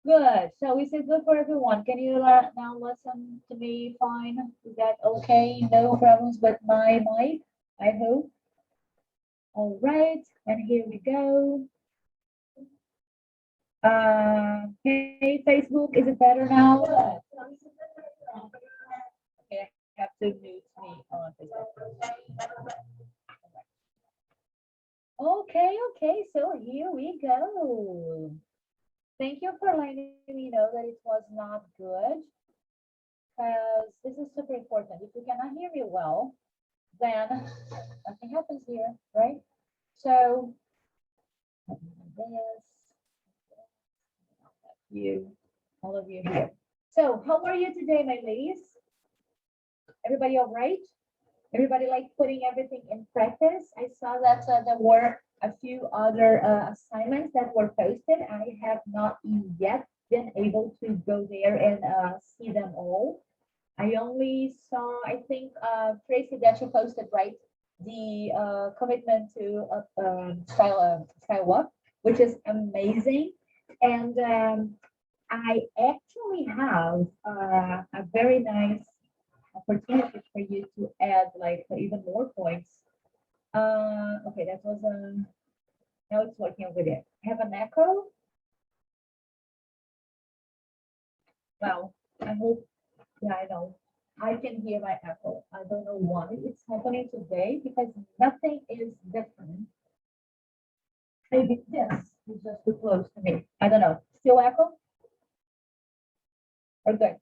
Good. So is it good for everyone? Can you now listen to me fine? Is that okay? No problems with my mic, I hope. All right. And here we go. Hey, Facebook, is it better now? Okay, I have to mute me on Facebook. Okay, okay. So here we go. Thank you for letting me know that it was not good, because this is super important. If you cannot hear me well, then nothing happens here, right? So this, you, all of you here. So how are you today, my ladies? Everybody all right? Everybody like putting everything in practice? I saw that there were a few other assignments that were posted. I have not yet been able to go there and see them all. I only saw, I think, Tracy, that you posted, right? The commitment to style up, which is amazing. And I actually have a very nice opportunity for you to add like even more points. Okay, that was now it's working over there. I have an echo. Well, I hope, yeah, I know. I can hear my echo. I don't know why it's happening today because nothing is different. Maybe this is just too close to me. I don't know. Still echo? Or good?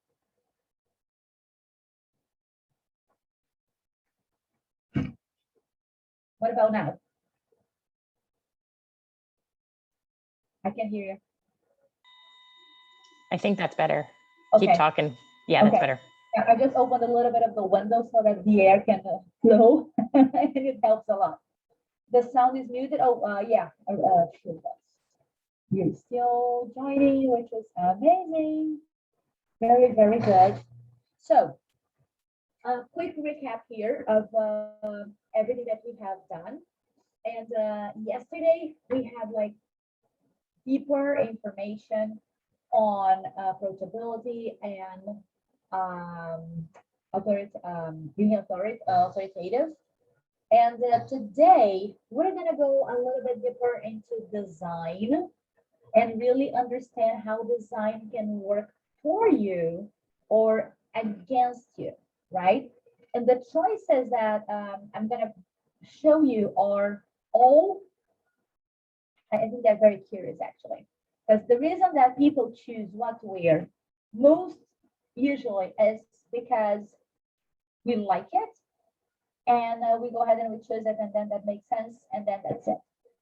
What about now? I can hear you. I think that's better. Okay. Keep talking. Yeah, that's Okay. better. Yeah, I just opened a little bit of the window so that the air can flow, and it helps a lot. The sound is muted. Oh, yeah, sure does. You're still joining, which is amazing. Very, very good. So, a quick recap here of everything that we have done. And yesterday we had like deeper information on approachability and being authoritative. And today we're gonna go a little bit deeper into design and really understand how design can work for you or against you, right? And the choices that I'm gonna show you are all, I think they're very curious actually, because the reason that people choose what to wear most usually is because we like it, and we go ahead and we choose it, and then that makes sense, and then that's it.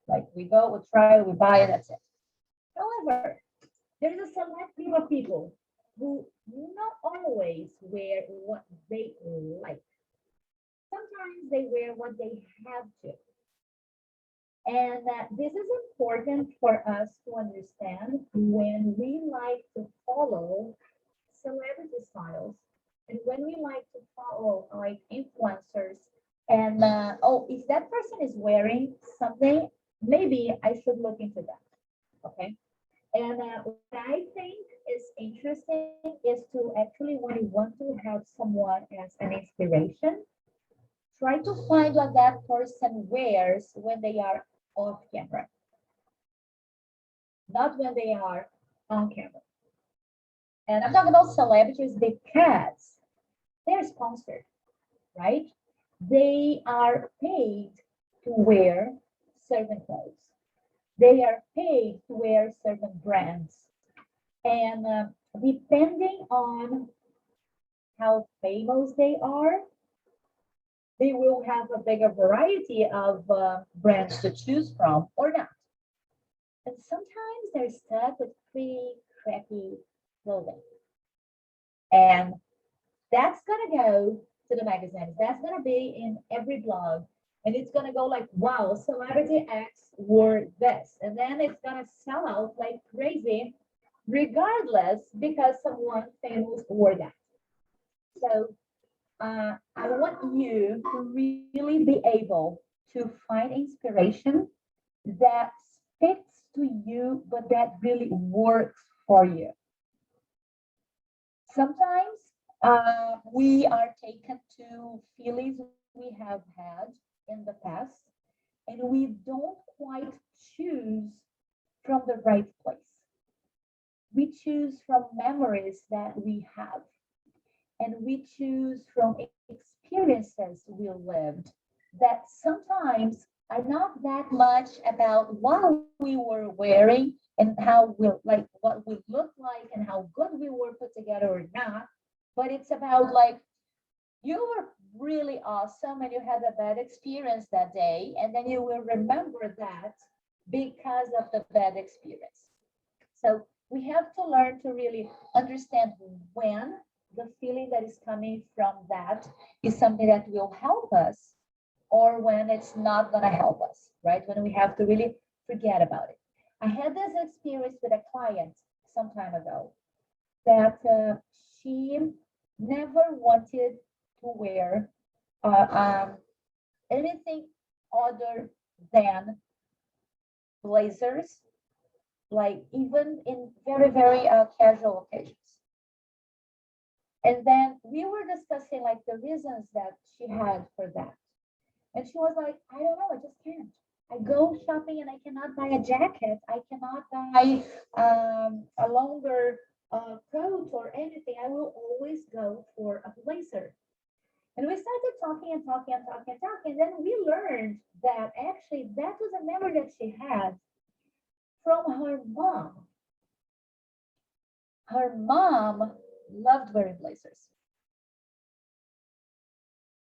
Like we go, we try, we buy, and that's it. However, there's a select group of people who not always wear what they like. Sometimes they wear what they have to. And this is important for us to understand when we like to follow celebrity styles and when we like to follow like influencers. And oh, if that person is wearing something, maybe I should look into that. Okay. And what I think is interesting is to actually, when you want to have someone as an inspiration, try to find what that person wears when they are off camera, not when they are on camera. And I'm talking about celebrities because they're sponsored, right? They are paid to wear certain clothes. They are paid to wear certain brands. And depending on how famous they are, they will have a bigger variety of brands to choose from or not. And sometimes they're stuck with pretty crappy clothing. And that's going to go to the magazines. That's going to be in every blog. And it's going to go like, wow, celebrity X wore this. And then it's going to sell out like crazy, regardless, because someone famous wore that. So I want you to really be able to find inspiration that fits to you, but that really works for you. Sometimes we are taken to feelings we have had in the past, and we don't quite choose from the right place. We choose from memories that we have, and we choose from experiences we lived that sometimes are not that much about what we were wearing and how we like what we look like and how good we were put together or not, but it's about like you were really awesome and you had a bad experience that day, and then you will remember that because of the bad experience. So we have to learn to really understand when the feeling that is coming from that is something that will help us or when it's not going to help us, right? When we have to really forget about it. I had this experience with a client some time ago that she never wanted to wear uh, um, anything other than blazers, like even in very, very casual occasions. And then we were discussing like the reasons that she had for that. And she was like, I don't know, I just can't. I go shopping and I cannot buy a jacket. I cannot buy a longer coat or anything. I will always go for a blazer. And we started talking and talking and talking and talking. And then we learned that actually that was a memory that she had from her mom. Her mom loved wearing blazers.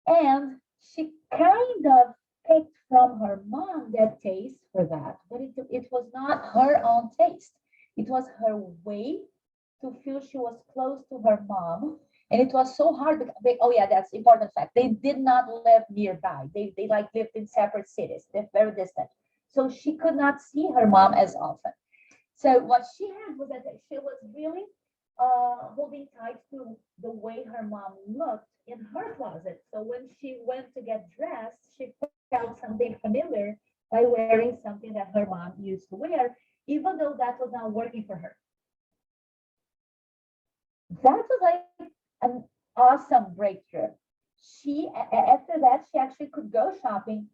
And she kind of picked from her mom that taste for that, but it was not her own taste. It was her way to feel she was close to her mom. And it was so hard because oh yeah, that's important fact. They did not live nearby. They like lived in separate cities. They're very distant. So she could not see her mom as often. So what she had was that she was really holding tight to the way her mom looked in her closet. So when she went to get dressed, she felt something familiar by wearing something that her mom used to wear, even though that was not working for her. That was like an awesome breakthrough. She after that she actually could go shopping,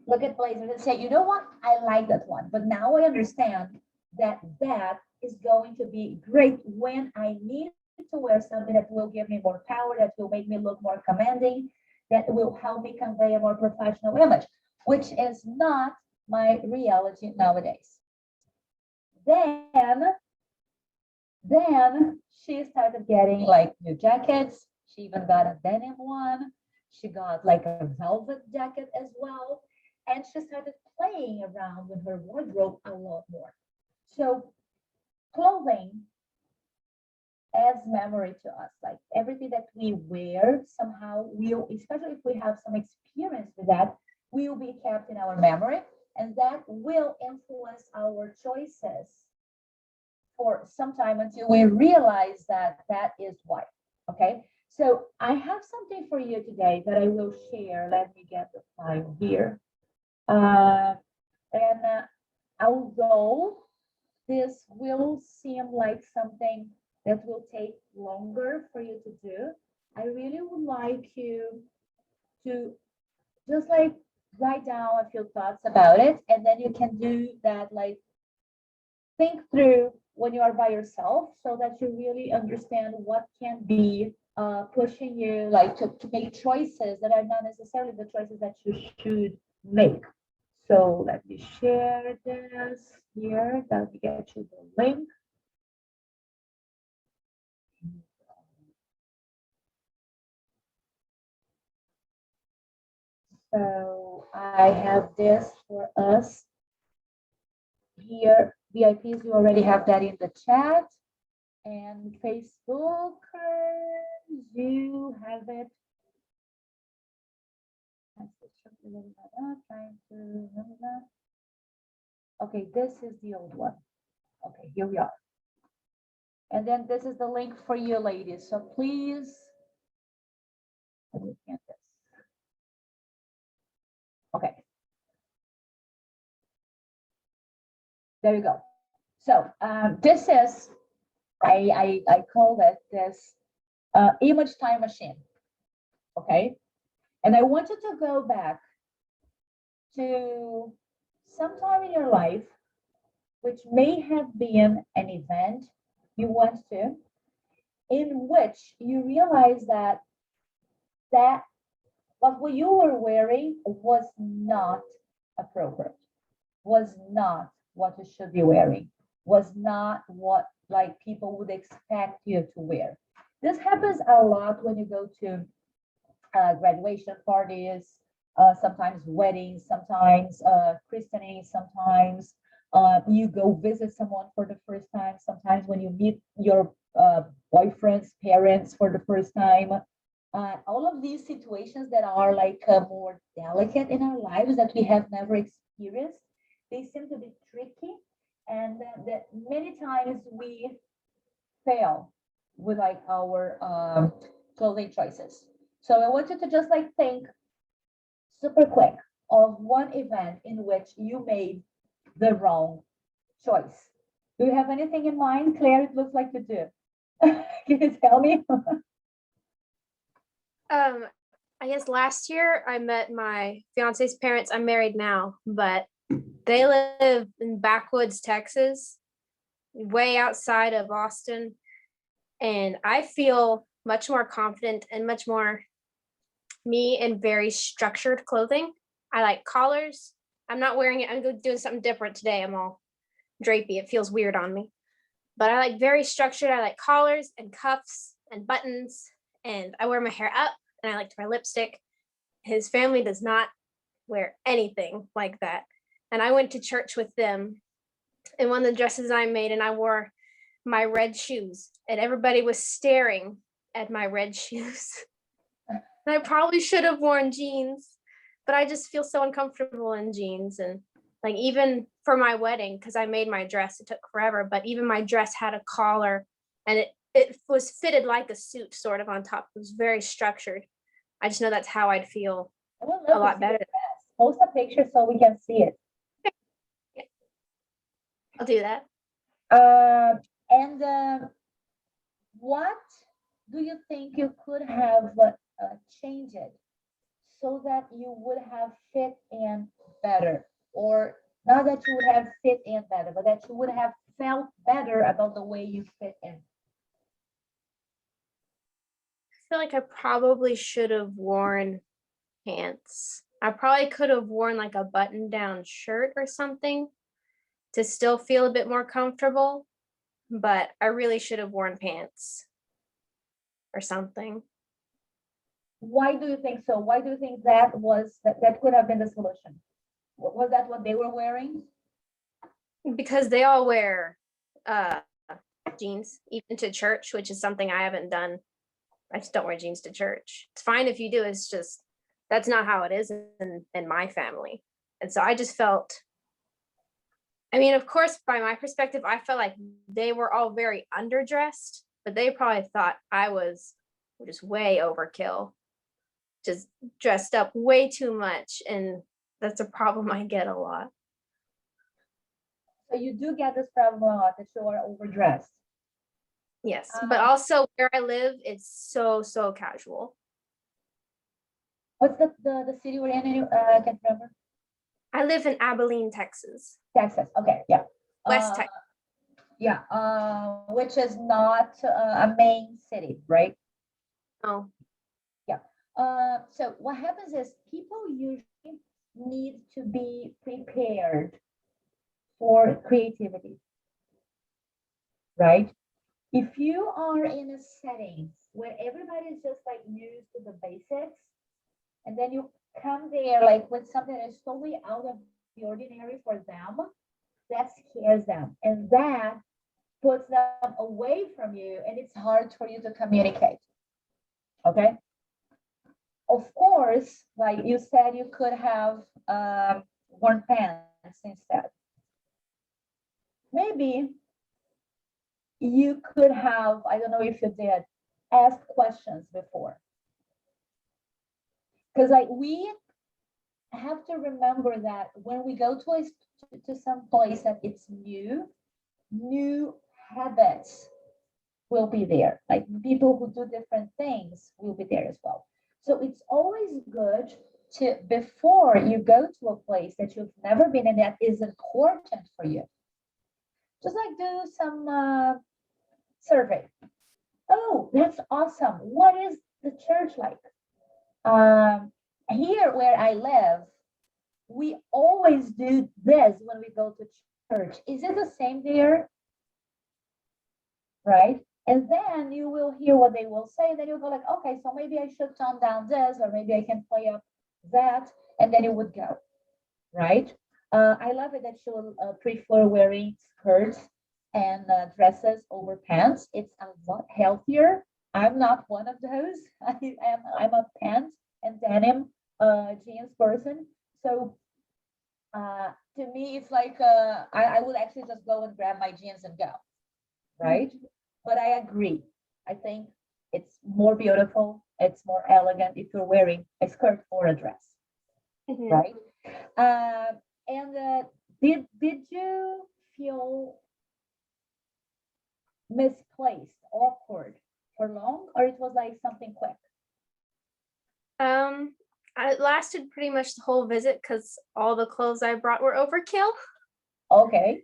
look at blazers and say, you know what, I like that one, but now I understand that that is going to be great when I need to wear something that will give me more power, that will make me look more commanding, that will help me convey a more professional image, which is not my reality nowadays. Then, then she started getting like new jackets. She even got a denim one. She got like a velvet jacket as well. And she started playing around with her wardrobe a lot more. So clothing adds memory to us. Like everything that we wear somehow will, especially if we have some experience with that, will be kept in our memory, and that will influence our choices for some time until we realize that that is why. Okay. So I have something for you today that I will share. Let me get the file here. And although this will seem like something that will take longer for you to do, I really would like you to just like write down a few thoughts about it, and then you can do that, like think through when you are by yourself so that you really understand what can be pushing you like to make choices that are not necessarily the choices that you should make. So let me share this here. Let me get you the link. So I have this for us here. VIPs, you already have that in the chat. And Facebookers, you have it. Trying to remember that. Okay, this is the old one. Okay, here we are. And then this is the link for you, ladies. So please, looking at this. Okay. There you go. So this is I call it this image time machine. Okay. And I want you to go back to sometime in your life, which may have been an event you went to, in which you realize that what you were wearing was not appropriate, was not what you should be wearing, was not what like people would expect you to wear. This happens a lot when you go to graduation parties, sometimes weddings, sometimes christening, sometimes you go visit someone for the first time, sometimes when you meet your boyfriend's parents for the first time. All of these situations that are like more delicate in our lives that we have never experienced, they seem to be tricky, and that many times we fail with like our clothing choices. So I want you to just like think super quick of one event in which you made the wrong choice. Do you have anything in mind, Claire? It looks like you do. Can you tell me? Um, I guess last year I met my fiance's parents. I'm married now, but they live in backwoods, Texas, way outside of Austin. And I feel much more confident and much more me in very structured clothing. I like collars. I'm not wearing it. I'm doing something different today. I'm all drapey. It feels weird on me. But I like very structured. I like collars and cuffs and buttons. And I wear my hair up and I like to wear lipstick. His family does not wear anything like that. And I went to church with them in one of the dresses I made, and I wore my red shoes, and everybody was staring at my red shoes. And I probably should have worn jeans, but I just feel so uncomfortable in jeans. And like even for my wedding, because I made my dress, it took forever, but even my dress had a collar and it was fitted like a suit sort of on top. It was very structured. I just know that's how I'd feel I would a love to lot see better. the dress. Post a picture so we can see it. I'll do that. And what do you think you could have changed it so that you would have fit in better? Or not that you would have fit in better, but that you would have felt better about the way you fit in? I feel like I probably should have worn pants. I probably could have worn like a button down shirt or something to still feel a bit more comfortable, but I really should have worn pants or something Why do you think so? Why do you think that could have been the solution? Was that what they were wearing? because they all wear uh jeans even to church, which is something I haven't done. I just don't wear jeans to church. It's fine if you do, it's just that's not how it is in my family. And so I just felt, I mean, of course, by my perspective, I felt like they were all very underdressed, but they probably thought I was just way overkill, just dressed up way too much. And that's a problem I get a lot. So you do get this problem a lot that you are overdressed. Yes. But also where I live, it's so casual. What's the city we're in? I can't remember. I live in Abilene, Texas. Texas. Okay, yeah. West Texas. Yeah, which is not a main city, right? Oh. Yeah. So what happens is people usually need to be prepared for creativity, right? If you are in a setting where everybody is just like used to the basics, and then you come there like with something that is totally out of the ordinary for them, that scares them. And that puts them away from you, and it's hard for you to communicate. Okay. Of course, like you said, you could have worn pants instead. Maybe you could have, I don't know if you did, ask questions before. Because like we have to remember that when we go to some place that it's new habits will be there. Like people who do different things will be there as well. So it's always good to, before you go to a place that you've never been and that is important for you, just like do some survey. Oh, that's awesome. What is the church like? Here where I live, we always do this when we go to church. Is it the same there? Right? And then you will hear what they will say. Then you'll go like, okay, so maybe I should tone down this, or maybe I can play up that, and then you would go, right? I love it that you prefer wearing skirts and dresses over pants. It's a lot healthier. I'm not one of those. I'm a pants and denim jeans person. So to me, it's like I would actually just go and grab my jeans and go, right? But I agree. I think it's more beautiful. It's more elegant if you're wearing a skirt or a dress, right? And did you feel misplaced, awkward for long, or it was like something quick? It lasted pretty much the whole visit because all the clothes I brought were overkill. Okay.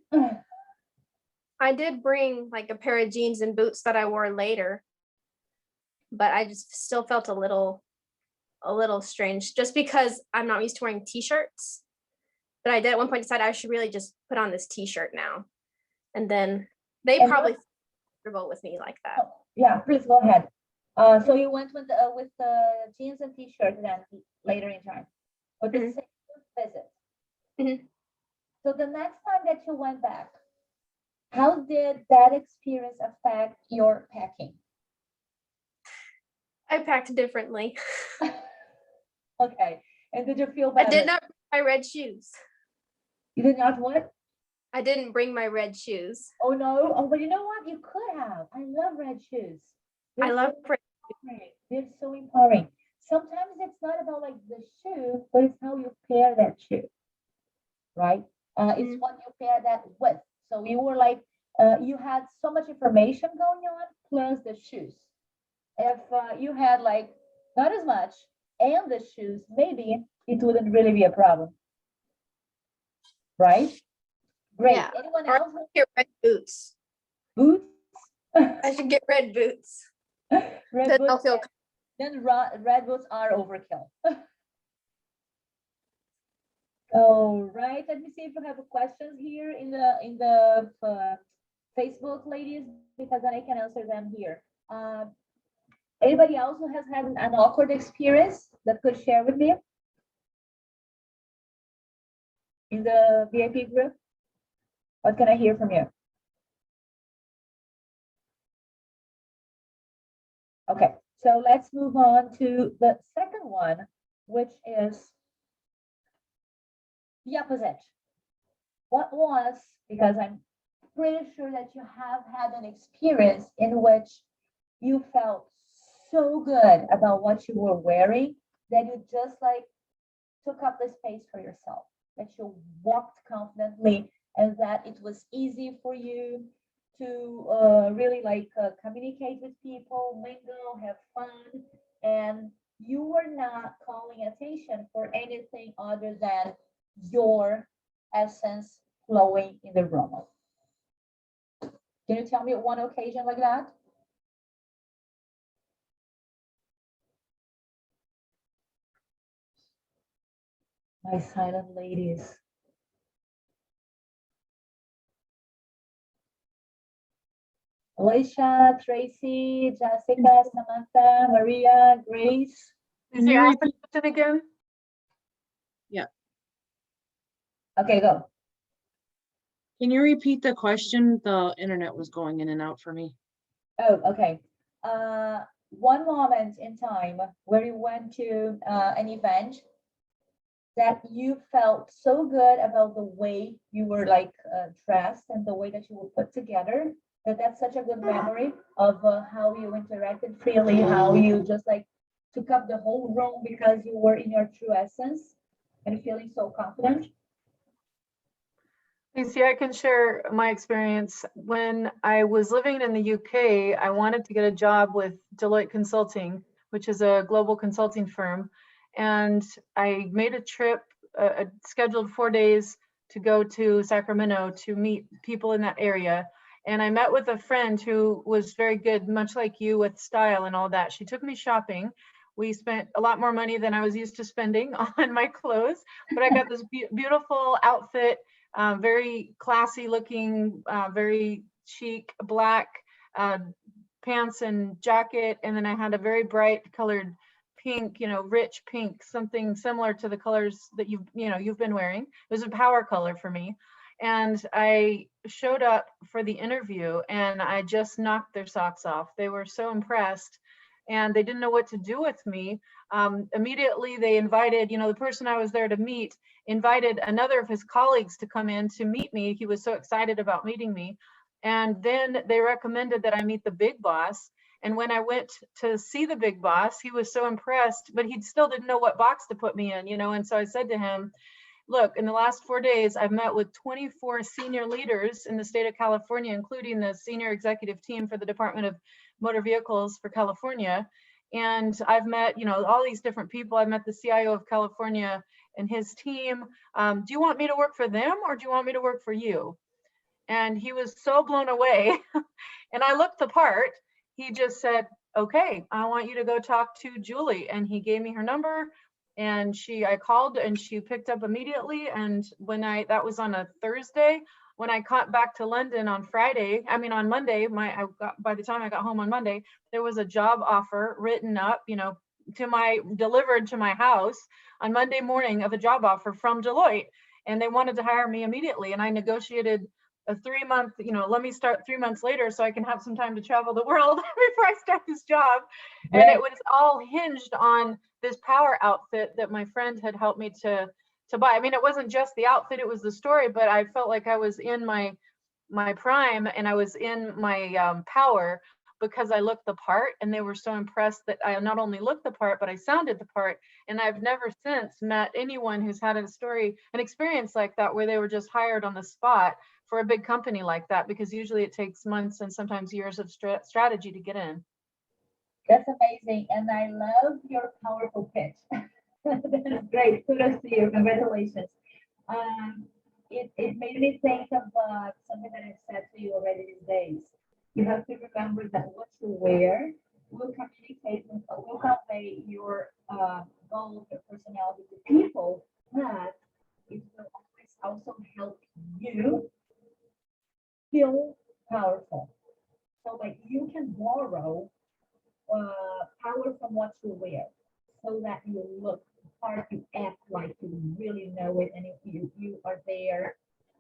I did bring like a pair of jeans and boots that I wore later, but I just still felt a little strange just because I'm not used to wearing t-shirts. But I did at one point decide I should really just put on this t-shirt now. And then they And probably comfortable with me like that. Yeah, please go ahead. So you went with the jeans and t-shirt then later in time, but the same visit. Mhm. So the next time that you went back, how did that experience affect your packing? I packed differently. Okay, and did you feel I better? did not bring my red shoes. You did not what? I didn't bring my red shoes. Oh no! Oh, but you know what? You could have. I love red shoes. I love red. They're so empowering. Sometimes it's not about like the shoe, but it's how you pair that shoe, right? It's what you pair that with. So you were like, you had so much information going on, plus the shoes. If you had like not as much and the shoes, maybe it wouldn't really be a problem, right? Great. Yeah. Anyone Or I else? should get red boots. Boots? I should get red boots. Red Then I'll boots. feel Then red boots are overkill. All right. Let me see if you have questions here in the Facebook, ladies, because then I can answer them here. Anybody else who has had an awkward experience that could share with me in the VIP group? What can I hear from you? Okay, so let's move on to the second one, which is the opposite. What was, because I'm pretty sure that you have had an experience in which you felt so good about what you were wearing that you just like took up the space for yourself, that you walked confidently and that it was easy for you to really like communicate with people, mingle, have fun, and you were not calling attention for anything other than your essence flowing in the room. Can you tell me one occasion like that? My silent ladies. Alicia, Tracy, Jessica, Samantha, Maria, Grace. Can you repeat it again? Yeah. Okay, go. Can you repeat the question? The internet was going in and out for me. Oh, okay. One moment in time where you went to an event that you felt so good about the way you were like dressed and the way that you were put together, that's such a good memory of how you interacted freely, how you just like took up the whole room because you were in your true essence and feeling so confident. Casey, I can share my experience. When I was living in the UK, I wanted to get a job with Deloitte Consulting, which is a global consulting firm. And I made a trip, scheduled 4 days to go to Sacramento to meet people in that area. And I met with a friend who was very good, much like you, with style and all that. She took me shopping. We spent a lot more money than I was used to spending on my clothes, but I got this beautiful outfit, very classy looking, very chic black uh, pants and jacket. And then I had a very bright colored pink, rich pink, something similar to the colors that you've been wearing. It was a power color for me. And I showed up for the interview and I just knocked their socks off. They were so impressed and they didn't know what to do with me. Immediately they invited, the person I was there to meet invited another of his colleagues to come in to meet me. He was so excited about meeting me. And then they recommended that I meet the big boss. And when I went to see the big boss, he was so impressed, but he still didn't know what box to put me in, And so I said to him, look, in the last 4 days, I've met with 24 senior leaders in the state of California, including the senior executive team for the Department of Motor Vehicles for California. And I've met, all these different people. I met the CIO of California and his team. Do you want me to work for them or do you want me to work for you? And he was so blown away. And I looked the part. He just said, okay, I want you to go talk to Julie. And he gave me her number. And I called and she picked up immediately. And that was on a Thursday. When I got back to London on Monday, by the time I got home on Monday, there was a job offer written up, delivered to my house on Monday morning of a job offer from Deloitte. And they wanted to hire me immediately. And I negotiated a 3-month, let me start 3 months later so I can have some time to travel the world before I start this job. And it was all hinged on this power outfit that my friend had helped me to buy. I mean, it wasn't just the outfit, it was the story, but I felt like I was in my prime and I was in my power because I looked the part, and they were so impressed that I not only looked the part, but I sounded the part. And I've never since met anyone who's had an experience like that, where they were just hired on the spot for a big company like that, because usually it takes months and sometimes years of strategy to get in. That's amazing. And I love your powerful pitch. That's great. Kudos to you. Congratulations. It made me think of something that I've said to you already these days. You have to remember that what you wear will communicate, will convey your goals, your personality to people, but it will always also help you feel powerful. So like you can borrow power from what you wear so that you look hard, you act like you really know it, and you are there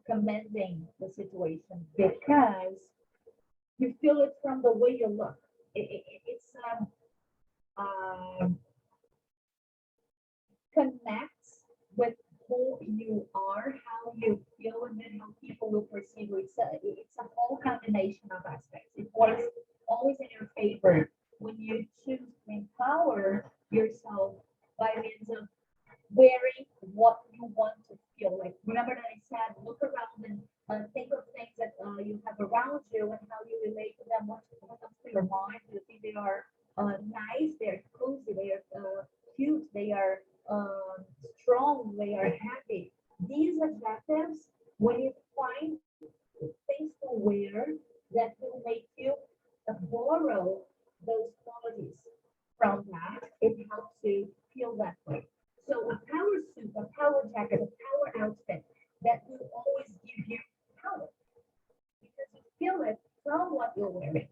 commending the situation because you feel it from the way you look. It's connects with who you are, how you feel, and then how people will perceive you. It's a whole combination of aspects. It works always in your favor when you choose to empower yourself by means of wearing what you want to feel like. Remember that I said, look around and think of things that you have around you and how you relate to them. What comes to your mind? Do you think they are nice? They're cozy. They are cute. They are strong. They are happy. These adjectives, when you find things to wear that will make you borrow those qualities from that, it helps you feel that way. So a power suit, a power jacket, a power outfit that will always give you power because you feel it from what you're wearing.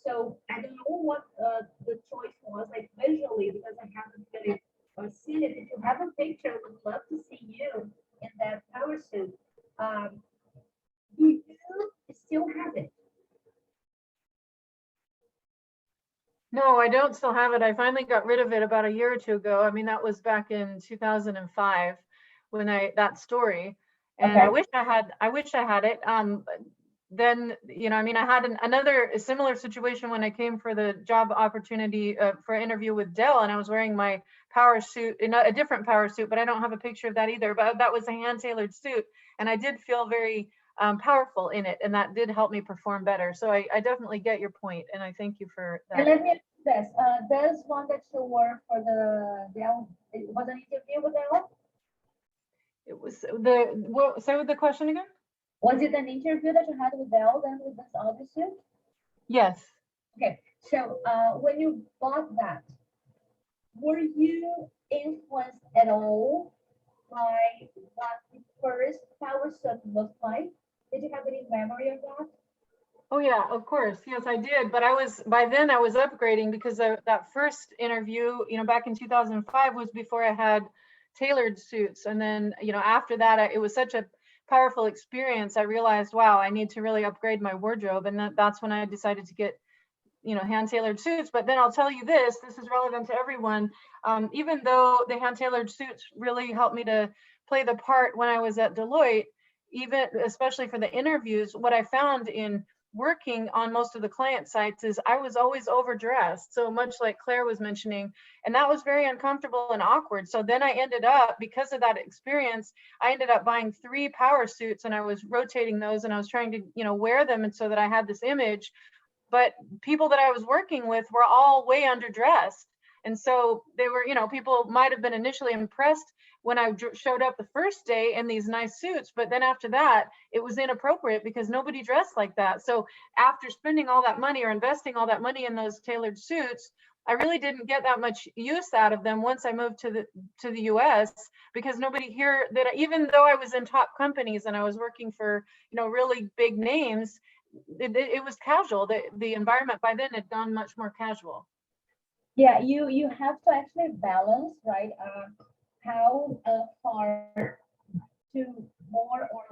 So I don't know what the choice was like visually because I haven't really seen it. If you have a picture, I would love to see you in that power suit. Do you still have it? No, I don't still have it. I finally got rid of it about a year or two ago. I mean, that was back in 2005 when that story. And Okay. I wish I had it. Then, I had another similar situation when I came for the job opportunity for interview with Dell, and I was wearing my power suit, a different power suit, but I don't have a picture of that either. But that was a hand-tailored suit. And I did feel very powerful in it, and that did help me perform better. So I definitely get your point, and I thank you for And that. let me ask you this, does one that you work for it was an interview with them? It was say the question again. Was it an interview that you had with Dell then with this other suit? Yes. Okay, so when you bought that, were you influenced at all by what the first power suit looked like? Did you have any memory of that? Oh yeah, of course. Yes, I did. But by then I was upgrading because that first interview, back in 2005 was before I had tailored suits. And then, after that, it was such a powerful experience. I realized, wow, I need to really upgrade my wardrobe. And that's when I decided to get, hand tailored suits. But then I'll tell you this is relevant to everyone. Even though the hand tailored suits really helped me to play the part when I was at Deloitte, even especially for the interviews, what I found in working on most of the client sites is I was always overdressed, so much like Claire was mentioning, and that was very uncomfortable and awkward. So then I ended up, because of that experience, I ended up buying 3 power suits, and I was rotating those, and I was trying to wear them, and so that I had this image. But people that I was working with were all way underdressed, and so they were, people might have been initially impressed when I showed up the first day in these nice suits, but then after that, it was inappropriate because nobody dressed like that. So after spending all that money or investing all that money in those tailored suits, I really didn't get that much use out of them once I moved to the US, because nobody here, that even though I was in top companies and I was working for, really big names, it was casual. The environment by then had gone much more casual. Yeah, you have to actually balance, right? How far to more or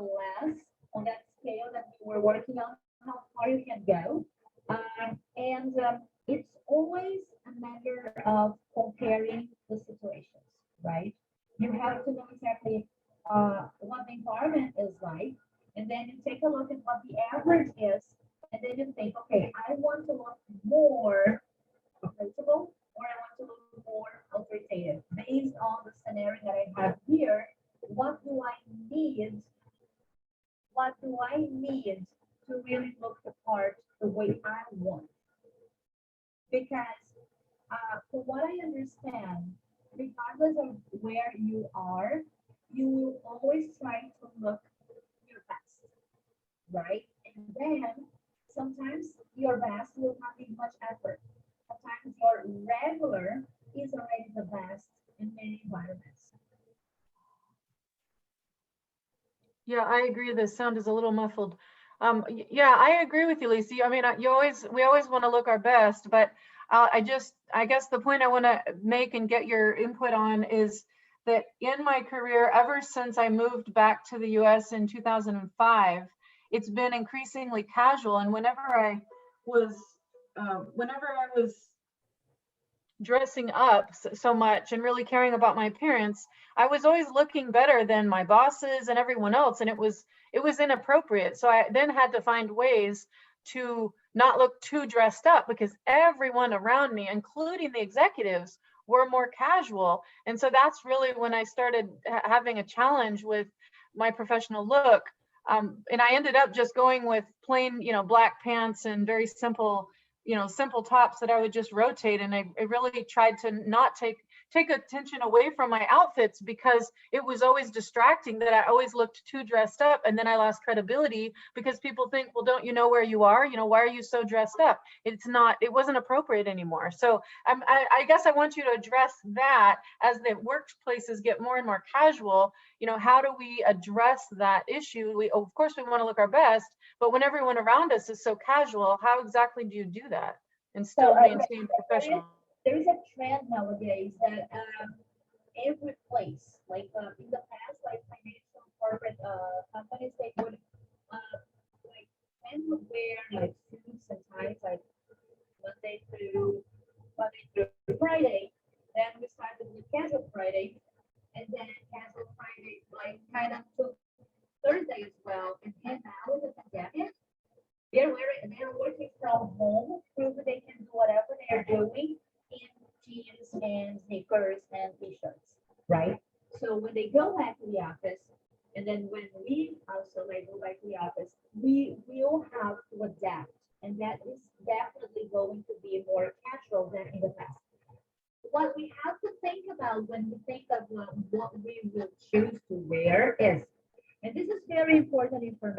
less on that scale that you were working on, how far you can go. And it's always a matter of comparing the situations, right? You have to know exactly what the environment is like, and then you take a look at what the average is, and then you think, okay, I want to look more approachable, or I want to look more authoritative based on the scenario that I have here. What do I need? What do I need to really look the part the way I want? Because from what I understand, regardless of where you are, you will always try to look your best, right? And then sometimes your best will not need much effort. Sometimes your regular is already the best in many environments. Yeah, I agree. The sound is a little muffled. Yeah, I agree with you, Lisa. I mean, we always want to look our best, but I guess the point I want to make and get your input on is that in my career, ever since I moved back to the US in 2005, it's been increasingly casual. And whenever I was dressing up so much and really caring about my appearance, I was always looking better than my bosses and everyone else, and it was inappropriate. So I then had to find ways to not look too dressed up, because everyone around me, including the executives, were more casual. And so that's really when I started having a challenge with my professional look. And I ended up just going with plain, black pants and very simple tops that I would just rotate. And I really tried to not take attention away from my outfits, because it was always distracting that I always looked too dressed up. And then I lost credibility, because people think, well, don't you know where you are? Why are you so dressed up? It wasn't appropriate anymore. So I guess I want you to address that as the workplaces get more and more casual. How do we address that issue? Of course, we want to look our best, but when everyone around us is so casual, how exactly do you do that and still maintain professional? There is a trend nowadays that every place, like in the past, like financial corporate companies, they would like tend to wear like suits and ties, like Monday through Friday. Then we started with casual Friday, and then casual Friday like kind of took Thursday as well. And then now with the pandemic, they're working from home, prove they can do whatever they're doing in jeans and sneakers and t-shirts, right? So when they go back to the office, and then when we also like go back to the office,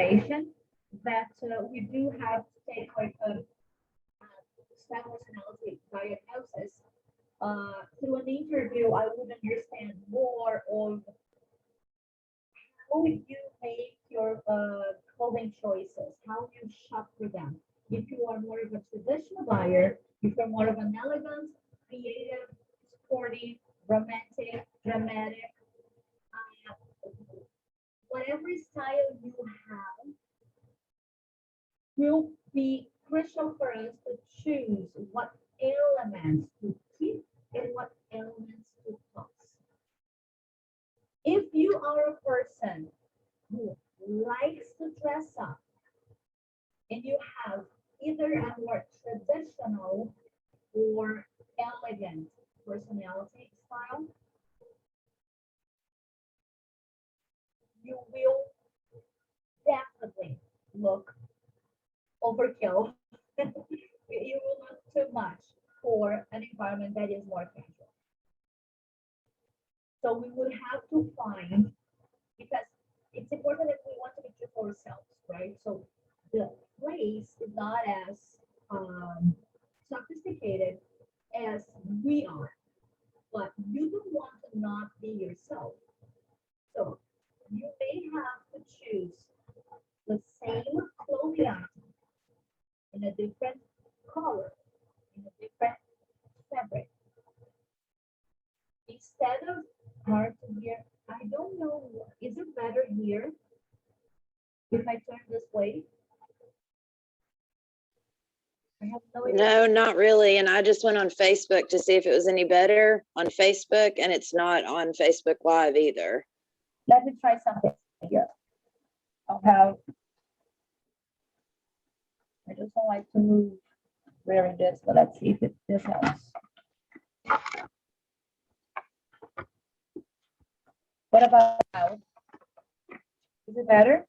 consideration that we do have to take like a style personality diagnosis. Through an interview, I would understand more of how you make your clothing choices, how you shop for them. If you are more of a traditional buyer, if you're more of an elegant, creative, sporty, romantic, dramatic, uh, whatever style you have will be crucial for us to choose what elements to keep and what elements to toss. If you are a person who likes to dress up and you have either a more traditional or elegant personality style, you will definitely look overkill. You will look too much for an environment that is more casual. So we would have to find, because it's important that we want to be true for ourselves, right? So the place is not as sophisticated as we are, but you don't want to not be yourself. So you may have to choose the same clothing item in a different color, in a different fabric. Instead of hard to hear, I don't know, is it better here if I turn this way? I have no idea. No, not really. And I just went on Facebook to see if it was any better on Facebook, and it's not on Facebook Live either. Let me try something here. I'll have, I just don't like to move wearing this, but let's see if this helps. What about now? Is it better?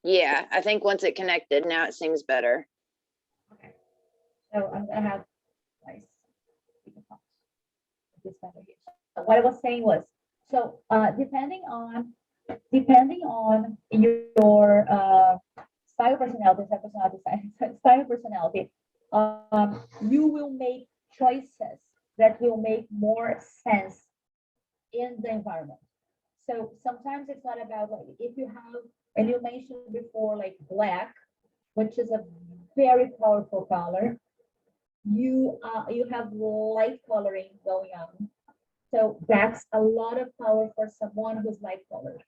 Yeah, I think once it connected, now it seems better. Okay. So I'm gonna have nice. This better here. So what I was saying was, so depending on your style personality, style personality, you will make choices that will make more sense in the environment. So sometimes it's not about like if you have, and you mentioned before, like black, which is a very powerful color. You have light coloring going on. So that's a lot of power for someone who's light colored.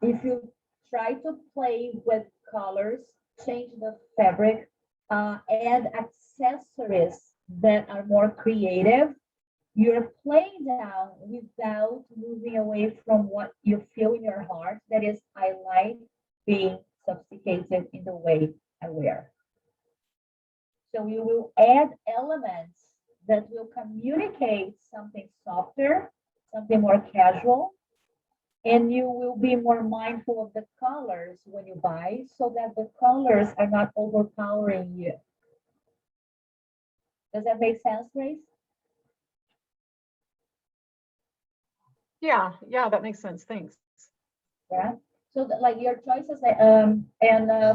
If you try to play with colors, change the fabric, add accessories that are more creative, you're playing down without moving away from what you feel in your heart. That is, I like being sophisticated in the way I wear. So you will add elements that will communicate something softer, something more casual, and you will be more mindful of the colors when you buy so that the colors are not overpowering you. Does that make sense, Grace? Yeah, that makes sense. Thanks. Yeah. So like your choices,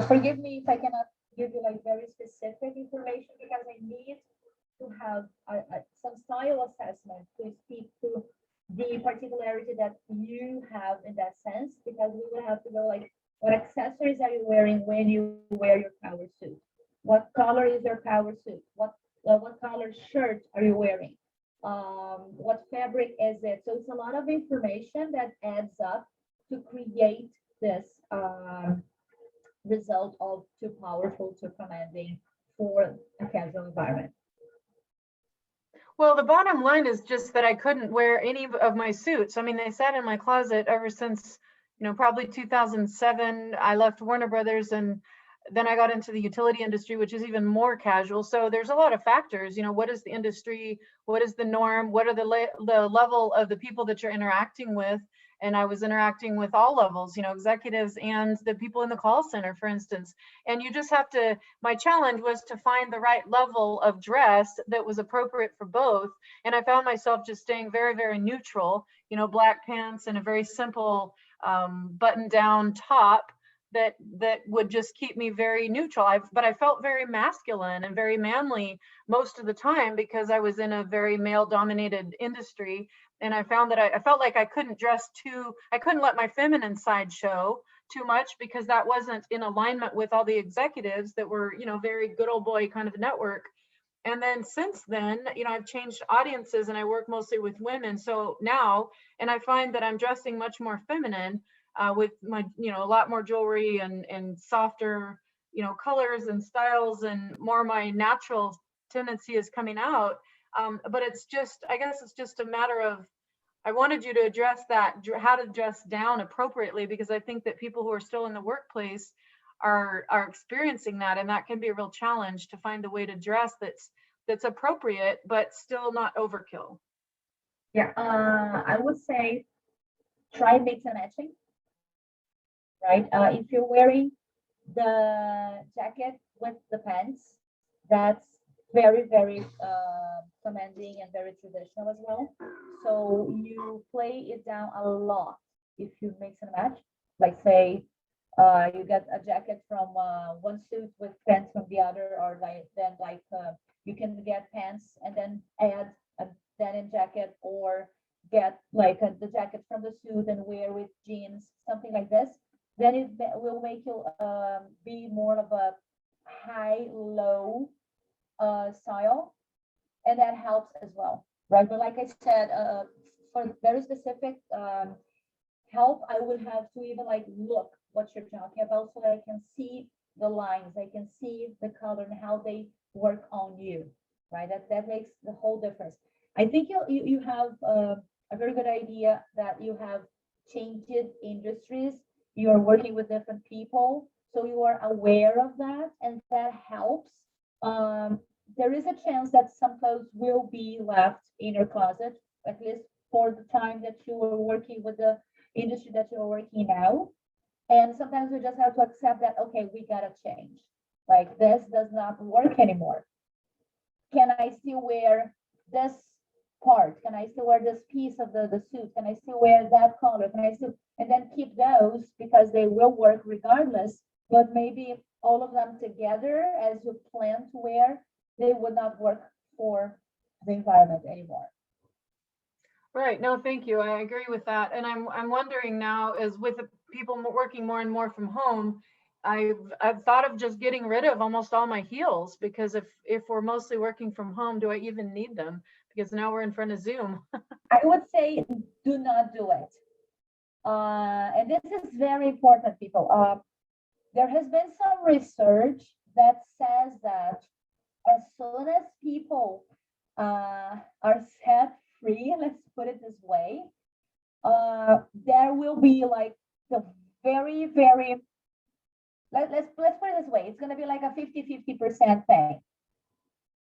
forgive me if I cannot give you like very specific information because I need to have some style assessment to speak to the particularity that you have in that sense, because we will have to go like, what accessories are you wearing when you wear your power suit? What color is your power suit? What color shirt are you wearing? What fabric is it? So it's a lot of information that adds up to create this result of too powerful, too commanding for a casual environment. Well, the bottom line is just that I couldn't wear any of my suits. I mean, they sat in my closet ever since, probably 2007. I left Warner Brothers, and then I got into the utility industry, which is even more casual. So there's a lot of factors. What is the industry? What is the norm? What are the level of the people that you're interacting with? And I was interacting with all levels, executives and the people in the call center, for instance. And you just have to, my challenge was to find the right level of dress that was appropriate for both. And I found myself just staying very, very neutral, black pants and a very simple button down top that would just keep me very neutral. But I felt very masculine and very manly most of the time because I was in a very male dominated industry. And I found that I felt like I couldn't I couldn't let my feminine side show too much because that wasn't in alignment with all the executives that were, very good old boy kind of network. And then since then, I've changed audiences and I work mostly with women. So now, and I find that I'm dressing much more feminine with my, a lot more jewelry and softer, colors and styles, and more my natural tendency is coming out. But it's just, I guess it's just a matter of, I wanted you to address that, how to dress down appropriately, because I think that people who are still in the workplace are experiencing that, and that can be a real challenge to find the way to dress that's appropriate but still not overkill. Yeah, I would say try mix and matching, right? If you're wearing the jacket with the pants, that's very, very commanding and very traditional as well. So you play it down a lot if you mix and match. Like say, you get a jacket from one suit with pants from the other, or you can get pants and then add a denim jacket, or get like the jacket from the suit and wear with jeans, something like this. Then it will make you be more of a high-low style, and that helps as well, right? But like I said, for very specific help, I would have to even like look what you're talking about so that I can see the lines, I can see the color and how they work on you, right? That makes the whole difference. I think you have a very good idea that you have changed industries. You are working with different people, so you are aware of that, and that helps. There is a chance that some clothes will be left in your closet, at least for the time that you are working with the industry that you're working now. And sometimes we just have to accept that, okay, we gotta change. Like this does not work anymore. Can I still wear this part? Can I still wear this piece of the suit? Can I still wear that color? Can I still, and then keep those because they will work regardless, but maybe all of them together as you plan to wear, they would not work for the environment anymore. Right. No, thank you. I agree with that. And I'm wondering now, as with people working more and more from home, I've thought of just getting rid of almost all my heels, because if we're mostly working from home, do I even need them? Because now we're in front of Zoom. I would say do not do it. And this is very important, people. There has been some research that says that as soon as people are set free, let's put it this way, there will be like the very, very, let's put it this way, it's going to be like a 50-50% thing.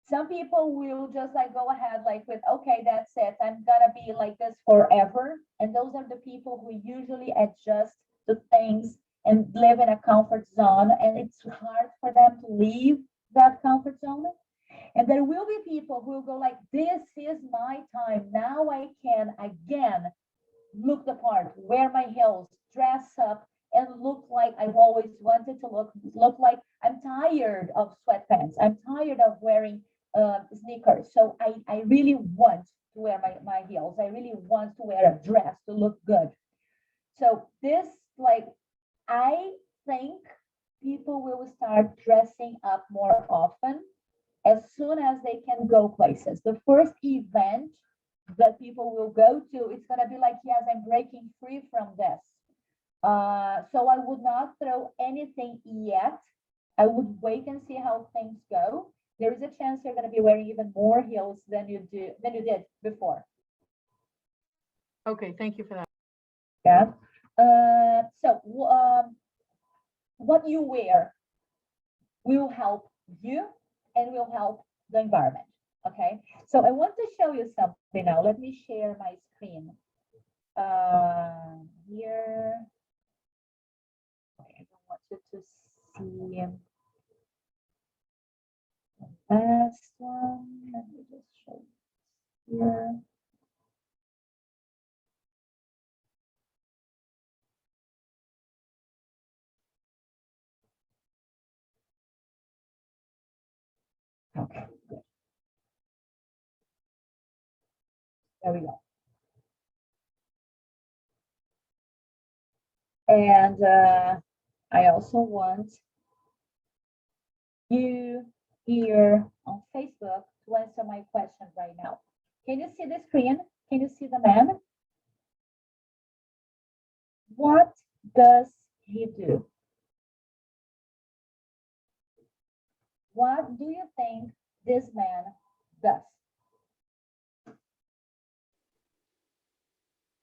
Some people will just like go ahead like with, okay, that's it, I'm gonna be like this forever. And those are the people who usually adjust to things and live in a comfort zone, and it's hard for them to leave that comfort zone. And there will be people who will go like, this is my time. Now I can again look the part, wear my heels, dress up, and look like I've always wanted to look like. I'm tired of sweatpants. I'm tired of wearing sneakers. So I really want to wear my heels. I really want to wear a dress to look good. So this, like, I think people will start dressing up more often as soon as they can go places. The first event that people will go to, it's going to be like, yes, I'm breaking free from this. So I would not throw anything yet. I would wait and see how things go. There is a chance you're going to be wearing even more heels than you did before. Okay, thank you for that. Yeah. So what you wear will help you and will help the environment. Okay. So I want to show you something now. Let me share my screen. Here. I don't want you to see the last one. Let me just show you here. Okay. Good. There we go. And I also want you here on Facebook to answer my question right now. Can you see the screen? Can you see the man? What does he do? What do you think this man does?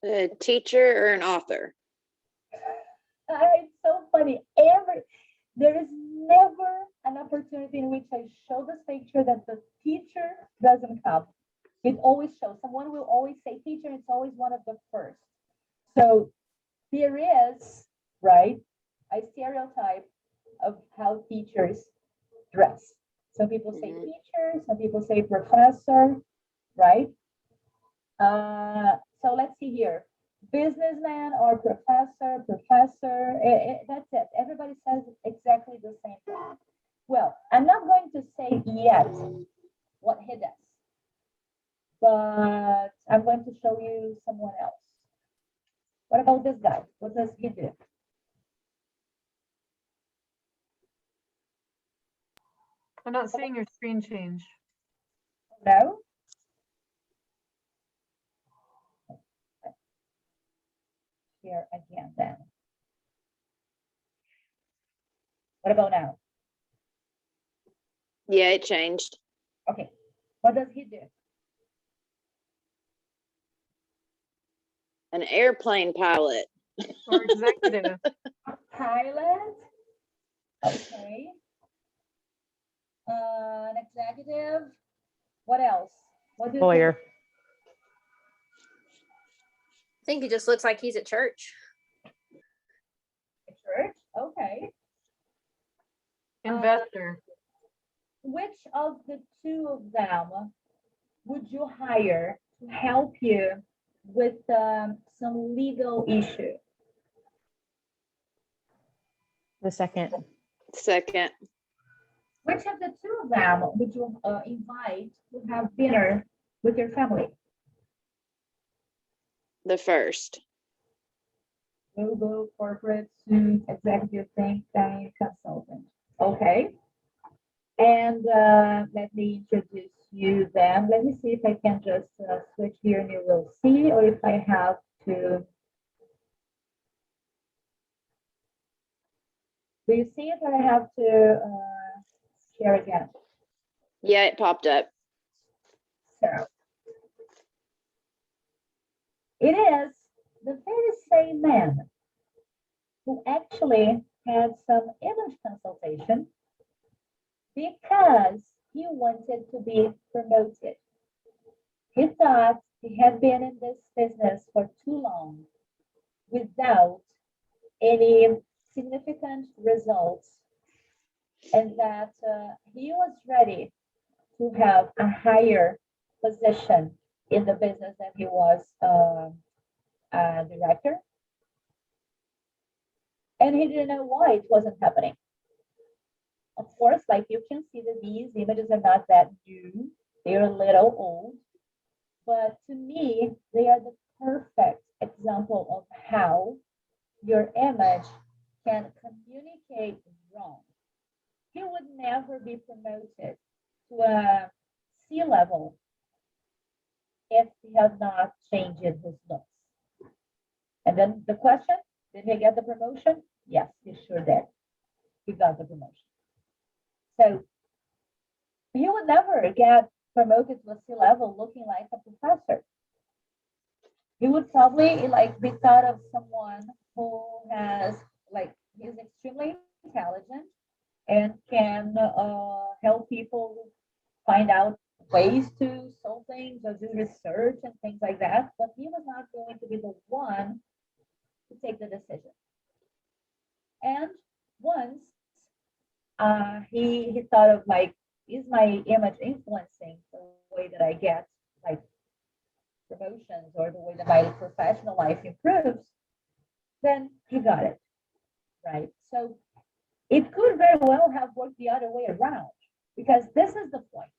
A teacher or an author? It's so funny. There is never an opportunity in which I show this picture that the teacher doesn't come. It always shows. Someone will always say teacher. It's always one of the first. So there is, right, a stereotype of how teachers dress. Some people say teacher, some people say professor, right? So let's see here. Businessman or professor, that's it. Everybody says exactly the same thing. Well, I'm not going to say yet what he does, but I'm going to show you someone else. What about this guy? What does he do? I'm not seeing your screen change. No? Here again then. What about now? Yeah, it changed. Okay. What does he do? An airplane pilot. Or executive. Pilot. Okay. An executive. What else? What do you Lawyer. think? I think it just looks like he's at church. A church. Okay. Investor. Which of the two of them would you hire to help you with some legal issue? The second. Second. Which of the two of them would you invite to have dinner with your family? The first. Global, corporate, suit, executive, think tank, consultant. Okay. And let me introduce you then. Let me see if I can just switch here and you will see, or if I have to. Do you see it, or I have to share again? Yeah, it popped up. So it is the very same man who actually had some image consultation because he wanted to be promoted. He thought he had been in this business for too long without any significant results, and that he was ready to have a higher position in the business that he was a director. And he didn't know why it wasn't happening. Of course, like you can see that these images are not that new. They're a little old. But to me, they are the perfect example of how your image can communicate wrong. He would never be promoted to a C-level if he had not changed his looks. And then the question, did he get the promotion? Yes, he sure did. He got the promotion. So he would never get promoted to a C-level looking like a professor. He would probably like be thought of someone who has like he's extremely intelligent and can help people find out ways to solve things or do research and things like that. But he was not going to be the one to take the decision. And once he thought of like, is my image influencing the way that I get like promotions or the way that my professional life improves, then he got it, right? So it could very well have worked the other way around. Because this is the point.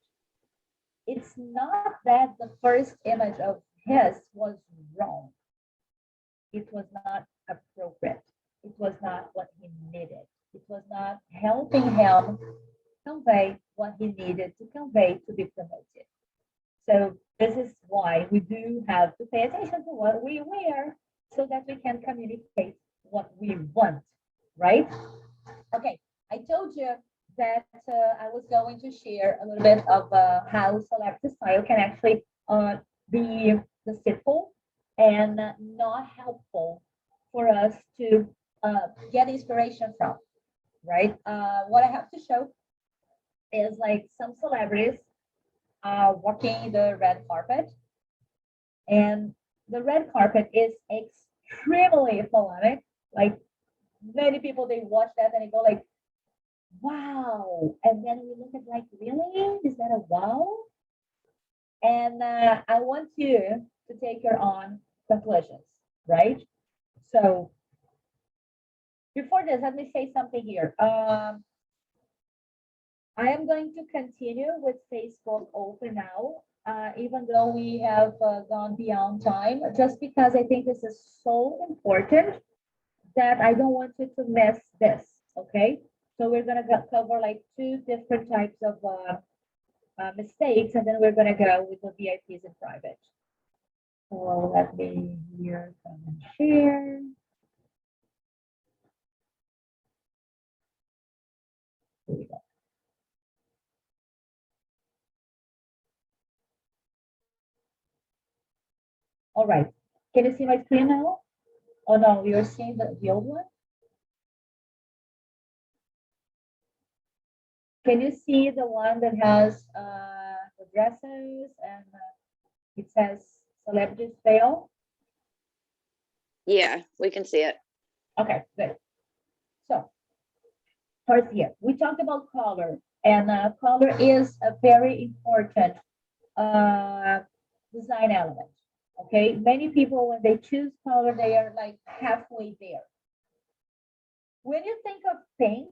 It's not that the first image of his was wrong. It was not appropriate. It was not what he needed. It was not helping him convey what he needed to convey to be promoted. So this is why we do have to pay attention to what we wear so that we can communicate what we want, right? Okay, I told you that I was going to share a little bit of how celebrity style can actually be deceitful and not helpful for us to get inspiration from, right? What I have to show is like some celebrities walking the red carpet, and the red carpet is extremely polemic. Like many people, they watch that and they go like, wow. And then we look at like, really? Is that a wow? And I want you to take your own conclusions, right? So before this, let me say something here. I am going to continue with Facebook open now, even though we have gone beyond time, just because I think this is so important that I don't want you to miss this, okay? So we're gonna cover like two different types of mistakes, and then we're gonna go with the VIPs in private. So let me here come and share. Here we go. All right. Can you see my screen now? Oh no, you're seeing the old one? Can you see the one that has the dresses and it says celebrities fail? Yeah, we can see it. Okay, good. So first here, we talked about color, and color is a very important design element. Okay, many people when they choose color, they are like halfway there. When you think of pink,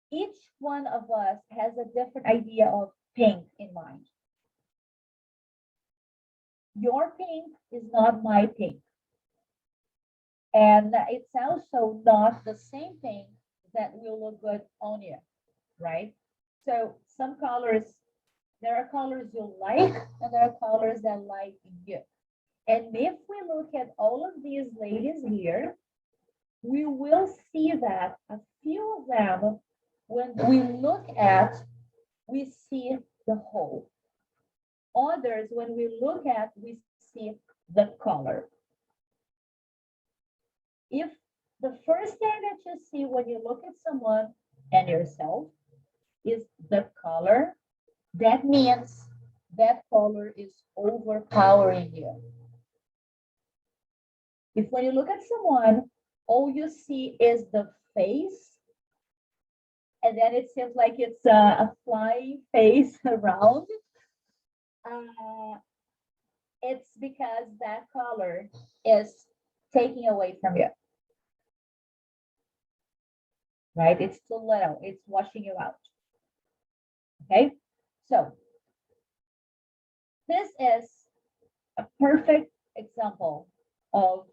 each one of us has a different idea of pink in mind. Your pink is not my pink. And it's also not the same thing that will look good on you, right? So some colors, there are colors you like, and there are colors that like you. And if we look at all of these ladies here, we will see that a few of them, when we look at, we see the whole. Others, when we look at, we see the color. If the first thing that you see when you look at someone and yourself is the color, that means that color is overpowering you. If when you look at someone, all you see is the face, and then it seems like it's a flying face around, it's because that color is taking away from you. Right? It's too little, it's washing you out. Okay, so this is a perfect example of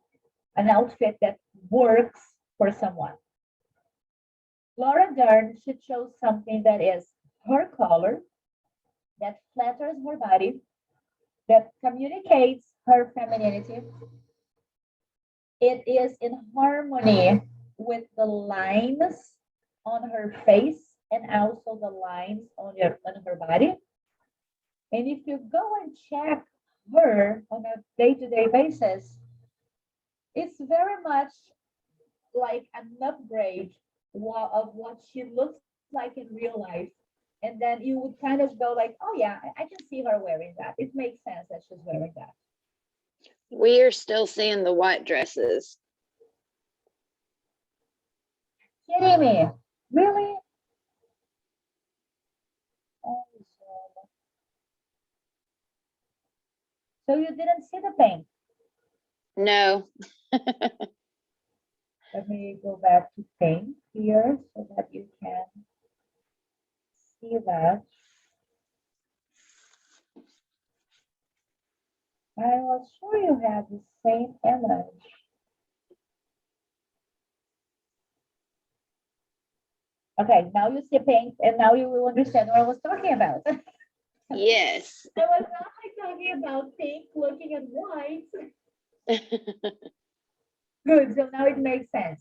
an outfit that works for someone. Laura Dern should show something that is her color, that flatters her body, that communicates her femininity. It is in harmony with the lines on her face and also the lines on her body. And if you go and check her on a day-to-day basis, it's very much like an upgrade of what she looks like in real life. And then you would kind of go like, oh yeah, I can see her wearing that. It makes sense that she's wearing that. We are still seeing the white dresses. Kidding me? Really? Oh, so you didn't see the pink? No. Let me go back to pink here so that you can see that. I was sure you had the same image. Okay, now you see pink, and now you will understand what I was talking about. Yes. I was not like talking about pink looking at white. Good, so now it makes sense.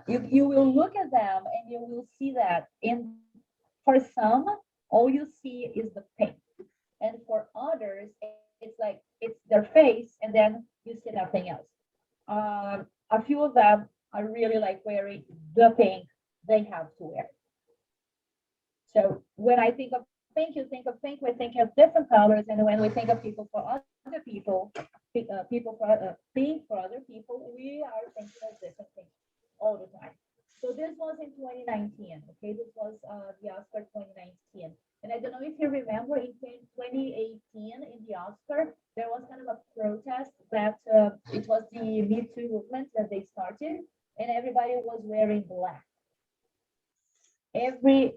You will look at them and you will see that in for some, all you see is the pink. And for others, it's like it's their face and then you see nothing else. A few of them are really like wearing the pink they have to wear. So when I think of pink, you think of pink, we think of different colors. And when we think of people for other people, people for pink for other people, we are thinking of different things all the time. So this was in 2019. Okay, this was the Oscar 2019. And I don't know if you remember in 2018 in the Oscar, there was kind of a protest that it was the Me Too movement that they started, and everybody was wearing black. Every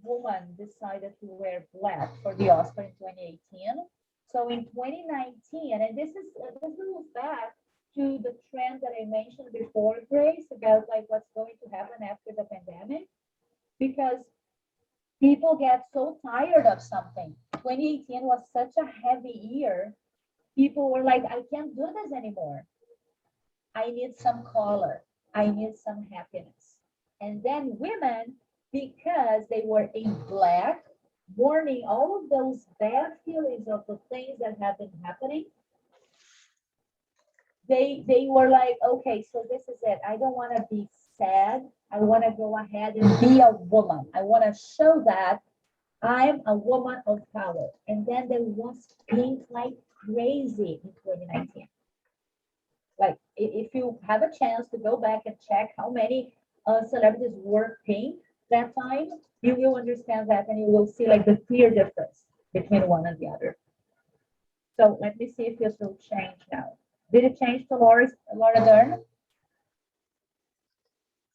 woman decided to wear black for the Oscar in 2018. So in 2019, and this goes back to the trend that I mentioned before, Grace, about like what's going to happen after the pandemic, because people get so tired of something. 2018 was such a heavy year. People were like, I can't do this anymore. I need some color. I need some happiness. And then women, because they were in black, mourning all of those bad feelings of the things that have been happening, they were like, okay, so this is it. I don't want to be sad. I want to go ahead and be a woman. I want to show that I'm a woman of power. And then there was pink like crazy in 2019. Like if you have a chance to go back and check how many celebrities wore pink that time, you will understand that and you will see like the clear difference between one and the other. So let me see if this will change now. Did it change to Laura Dern?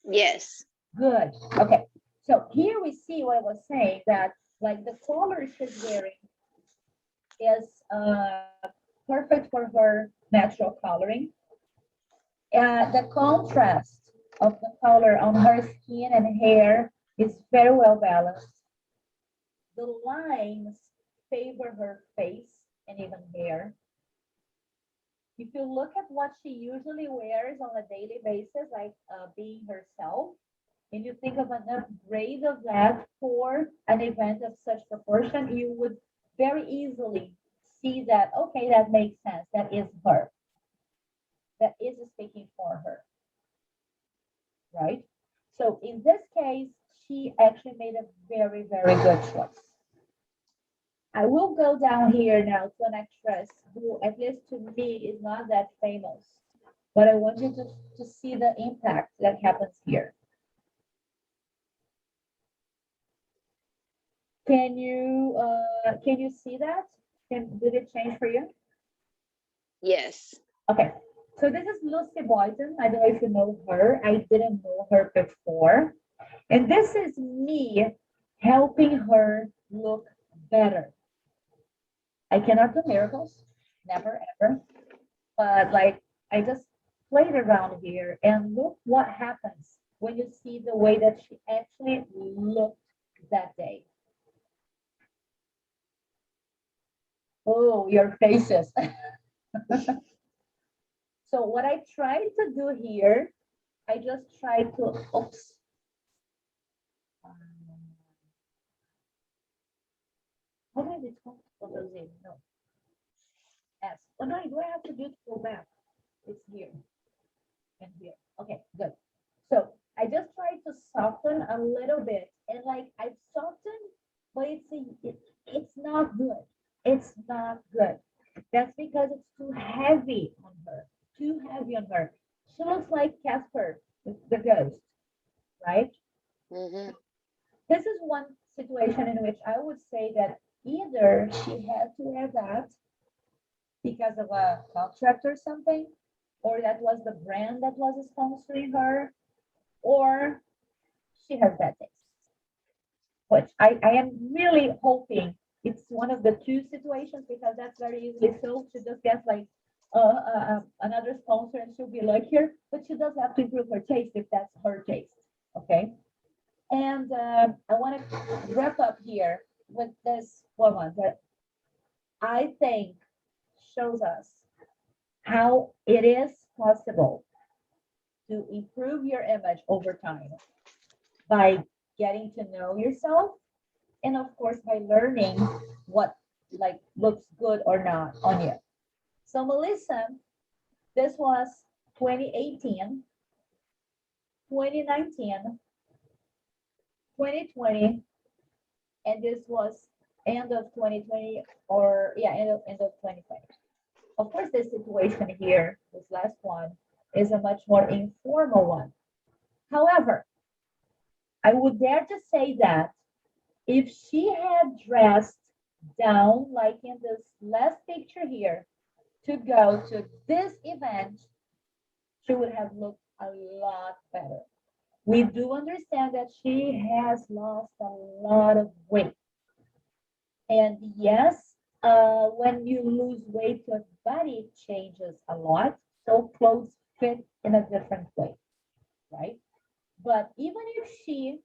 Yes. Good. Okay. So here we see what I was saying, that like the color she's wearing is perfect for her natural coloring. The contrast of the color on her skin and hair is very well balanced. The lines favor her face and even hair. If you look at what she usually wears on a daily basis, like being herself, and you think of an upgrade of that for an event of such proportion, you would very easily see that, okay, that makes sense. That is her. That is speaking for her. Right? So in this case, she actually made a very, very good choice. I will go down here now to an actress who, at least to me, is not that famous. But I want you to see the impact that happens here. Can you see that? Did it change for you? Yes. Okay. So this is Lucy Boyton. I don't know if you know her. I didn't know her before. And this is me helping her look better. I cannot do miracles, never ever. But like I just played around here and look what happens when you see the way that she actually looked that day. Oh, your faces. So what I tried to do here, I just tried to, oops. How do I do it? No. S. Oh no, do I have to do it to go back? It's here and here. Okay, good. So I just tried to soften a little bit, and like I've softened, but it's not good. It's not good. That's because it's too heavy on her. Too heavy on her. She looks like Casper, the ghost, right? Mm-hmm. This is one situation in which I would say that either she had to wear that because of a contract or something, or that was the brand that was sponsoring her, or she has bad taste. which I am really hoping it's one of the two situations because that's very easily so. She just gets like another sponsor and she'll be luckier, but she does have to improve her taste if that's her taste. Okay. And I want to wrap up here with this woman that I think shows us how it is possible to improve your image over time by getting to know yourself and of course by learning what like looks good or not on you. So Melissa, this was 2018, 2019, 2020, and this was end of 2020 or yeah, end of 2020. Of course, this situation here, this last one, is a much more informal one. However, I would dare to say that if she had dressed down like in this last picture here to go to this event, she would have looked a lot better. We do understand that she has lost a lot of weight. And yes, when you lose weight, your body changes a lot. So clothes fit in a different way, right? But even if she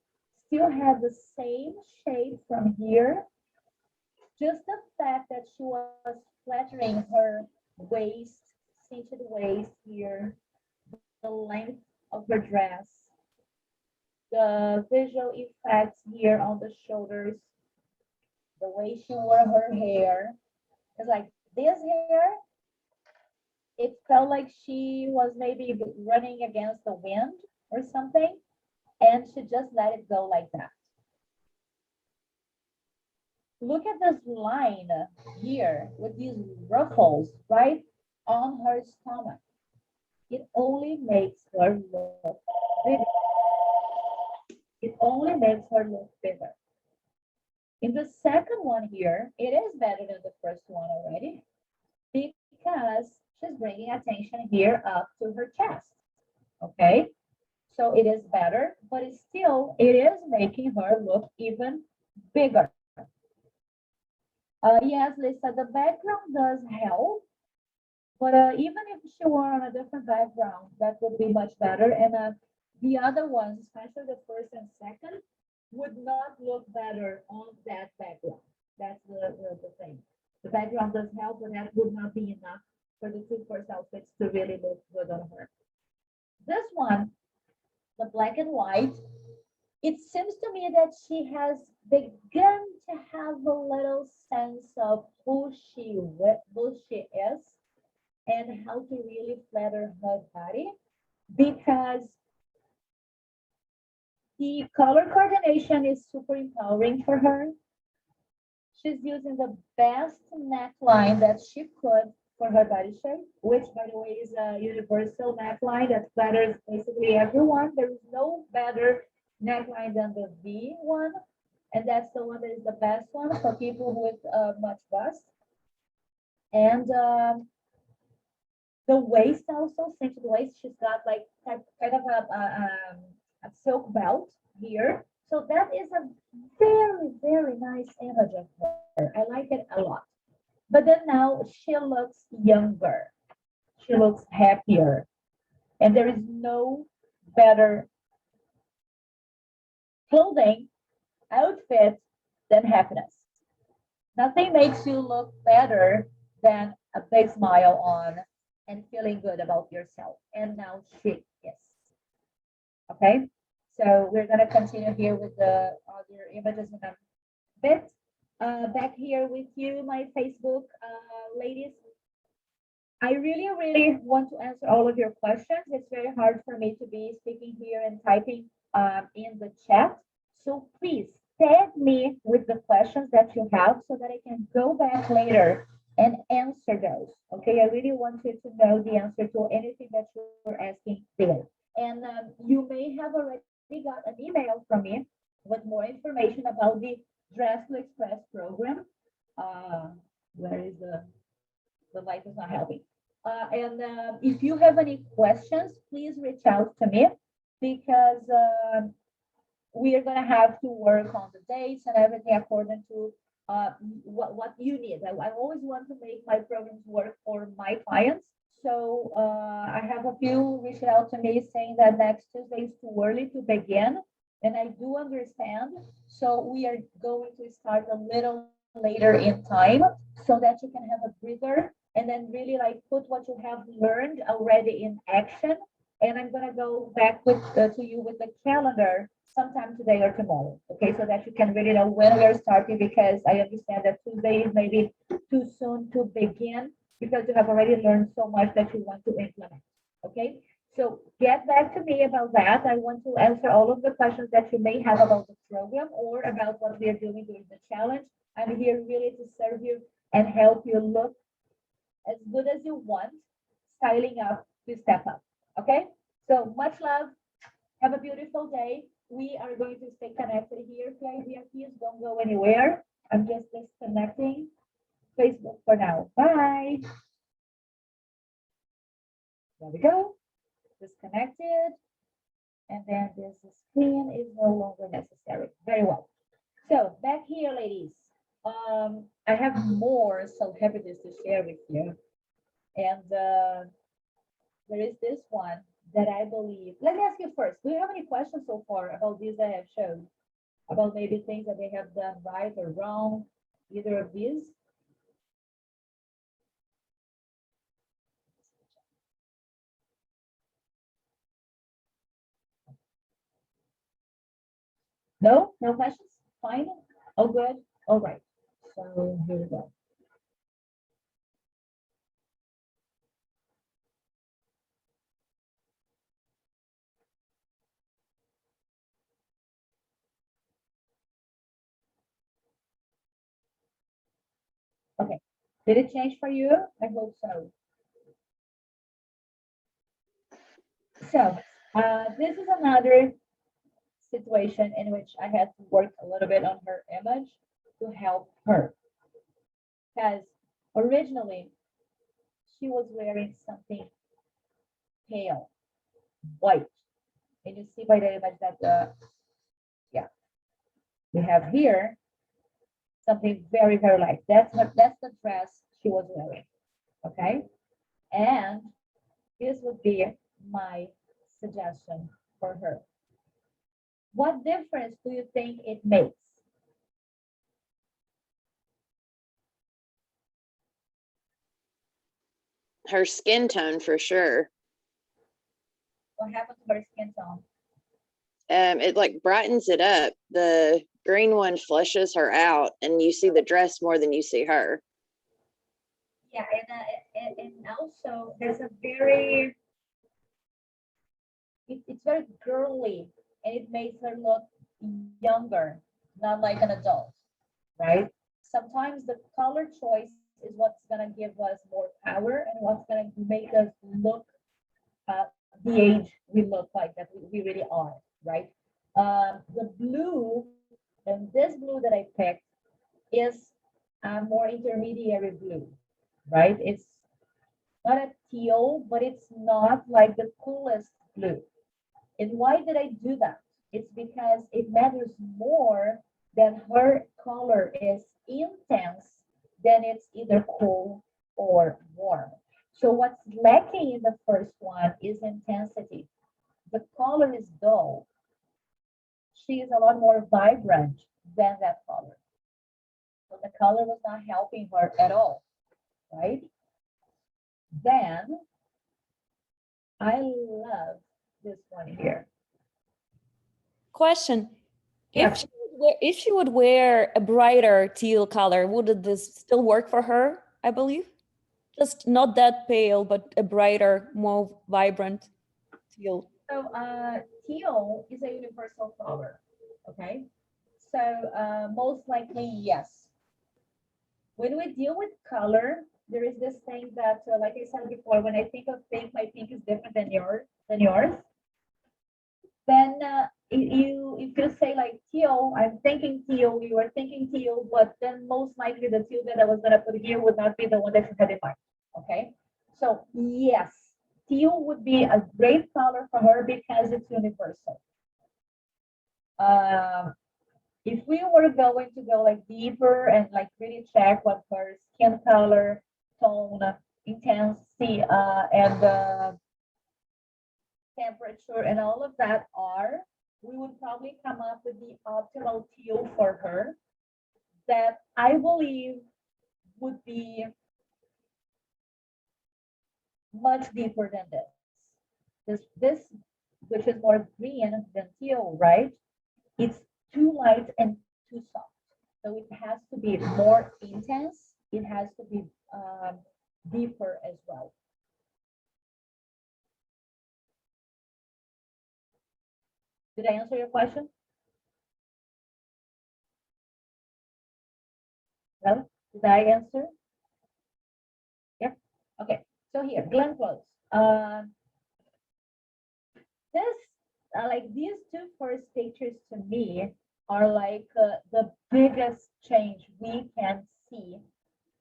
still had the same shape from here, just the fact that she was flattering her waist, cinching the waist here, the length of her dress, the visual effects here on the shoulders, the way she wore her hair. It's like this hair, it felt like she was maybe running against the wind or something, and she just let it go like that. Look at this line here with these ruffles right on her stomach. It only makes her look bigger. It only makes her look bigger. In the second one here, it is better than the first one already because she's bringing attention here up to her chest. Okay, so it is better, but it's still, it is making her look even bigger. Yes, Lisa, the background does help, but even if she were on a different background, that would be much better. And the other ones, especially the first and second, would not look better on that background. That's the thing. The background does help, but that would not be enough for the two first outfits to really look good on her. This one, the black and white, it seems to me that she has begun to have a little sense of who she is and how to really flatter her body because the color coordination is super empowering for her. She's using the best neckline that she could for her body shape, which by the way is a universal neckline that flatters basically everyone. There is no better neckline than the V one, and that's the one that is the best one for people with much bust. And the waist also, cinch the waist, she's got like kind of a silk belt here. So that is a very, very nice image of her. I like it a lot. But then now she looks younger. She looks happier. And there is no better clothing, outfit than happiness. Nothing makes you look better than a big smile on and feeling good about yourself. And now she is. Okay, so we're gonna continue here with the other images in a bit. Back here with you, my Facebook ladies. I really, really want to answer all of your questions. It's very hard for me to be speaking here and typing in the chat. So please tag me with the questions that you have so that I can go back later and answer those. Okay, I really want you to know the answer to anything that you're asking there. And you may have already got an email from me with more information about the Dress to Express program. Where is the light is not helping. And if you have any questions, please reach out to me because we are gonna have to work on the dates and everything according to what you need. I always want to make my programs work for my clients. So I have a few reached out to me saying that next Tuesday is too early to begin, and I do understand. So we are going to start a little later in time so that you can have a breather and then really like put what you have learned already in action. And I'm gonna go back with to you with the calendar sometime today or tomorrow. Okay, so that you can really know when we are starting, because I understand that Tuesday is maybe too soon to begin because you have already learned so much that you want to implement. Okay, so get back to me about that. I want to answer all of the questions that you may have about the program or about what we are doing during the challenge. I'm here really to serve you and help you look as good as you want, styling up to step up. Okay, so much love. Have a beautiful day. We are going to stay connected here. Please don't go anywhere. I'm just disconnecting Facebook for now. Bye. There we go. Disconnected. And then this screen is no longer necessary. Very well. So back here, ladies. I have more self-confidence to share with you. And there is this one that I believe. Let me ask you first. Do you have any questions so far about these I have shown? About maybe things that they have done right or wrong? Either of these? No? No questions? Fine? Oh, good. All right. So here we go. Okay. Did it change for you? I hope so. So this is another situation in which I had to work a little bit on her image to help her. Because originally she was wearing something pale, white. And you see by the image that yeah, we have here something very, very light. That's the dress she was wearing. Okay. And this would be my suggestion for her. What difference do you think it makes? Her skin tone for sure. What happened to her skin tone? It like brightens it up. The green one flushes her out, and you see the dress more than you see her. Yeah, and also there's a very, it's very girly, and it makes her look younger, not like an adult, right? Sometimes the color choice is what's gonna give us more power and what's gonna make us look the age we look like that we really are, right? The blue, and this blue that I picked is a more intermediary blue, right? It's not a teal, but it's not like the coolest blue. And why did I do that? It's because it matters more than her color is intense than it's either cool or warm. So what's lacking in the first one is intensity. The color is dull. She is a lot more vibrant than that color. So the color was not helping her at all, right? Then I love this one here. Question. Yeah. If she would wear a brighter teal color, would this still work for her, I believe? Just not that pale, but a brighter, more vibrant teal. So teal is a universal color, okay? So most likely, yes. When we deal with color, there is this thing that, like I said before, when I think of pink, my pink is different than yours. Then if you say like teal, I'm thinking teal, you are thinking teal, but then most likely the teal that I was gonna put here would not be the one that you had in mind. Okay, so yes, teal would be a great color for her because it's universal. If we were going to go like deeper and like really check what her skin color, tone, intensity, and temperature and all of that are, we would probably come up with the optimal teal for her that I believe would be much deeper than this. This, which is more green than teal, right? It's too light and too soft. So it has to be more intense. It has to be deeper as well. Did I answer your question? Well, did I answer? Yep. Okay. So here, Glenn Close. This, like these two first pictures to me are like the biggest change we can see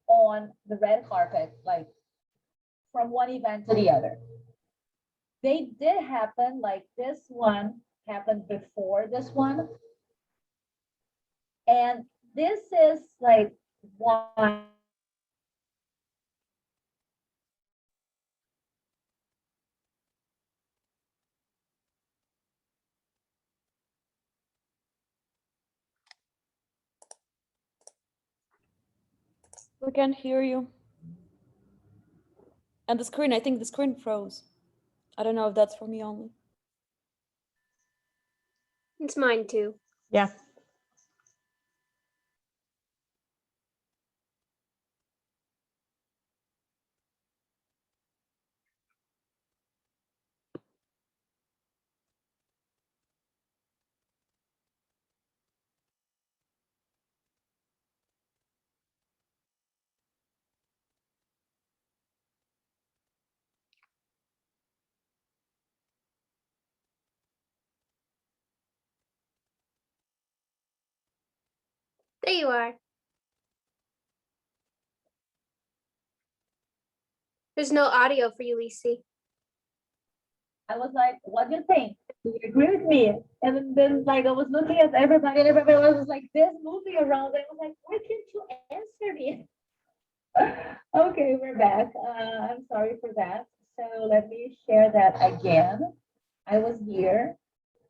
on the red carpet, like from one event to the other. They did happen, like this one happened before this one. And this is like why We can't hear you. And the screen, I think the screen froze. I don't know if that's for me only. It's mine too. Yeah. There you are. There's no audio for you, Lisi. I was like, what do you think? Do you agree with me? And then like I was looking at everybody and everybody was like this moving around. And I was like, why can't you answer me? Okay, we're back. I'm sorry for that. So let me share that again. I was here.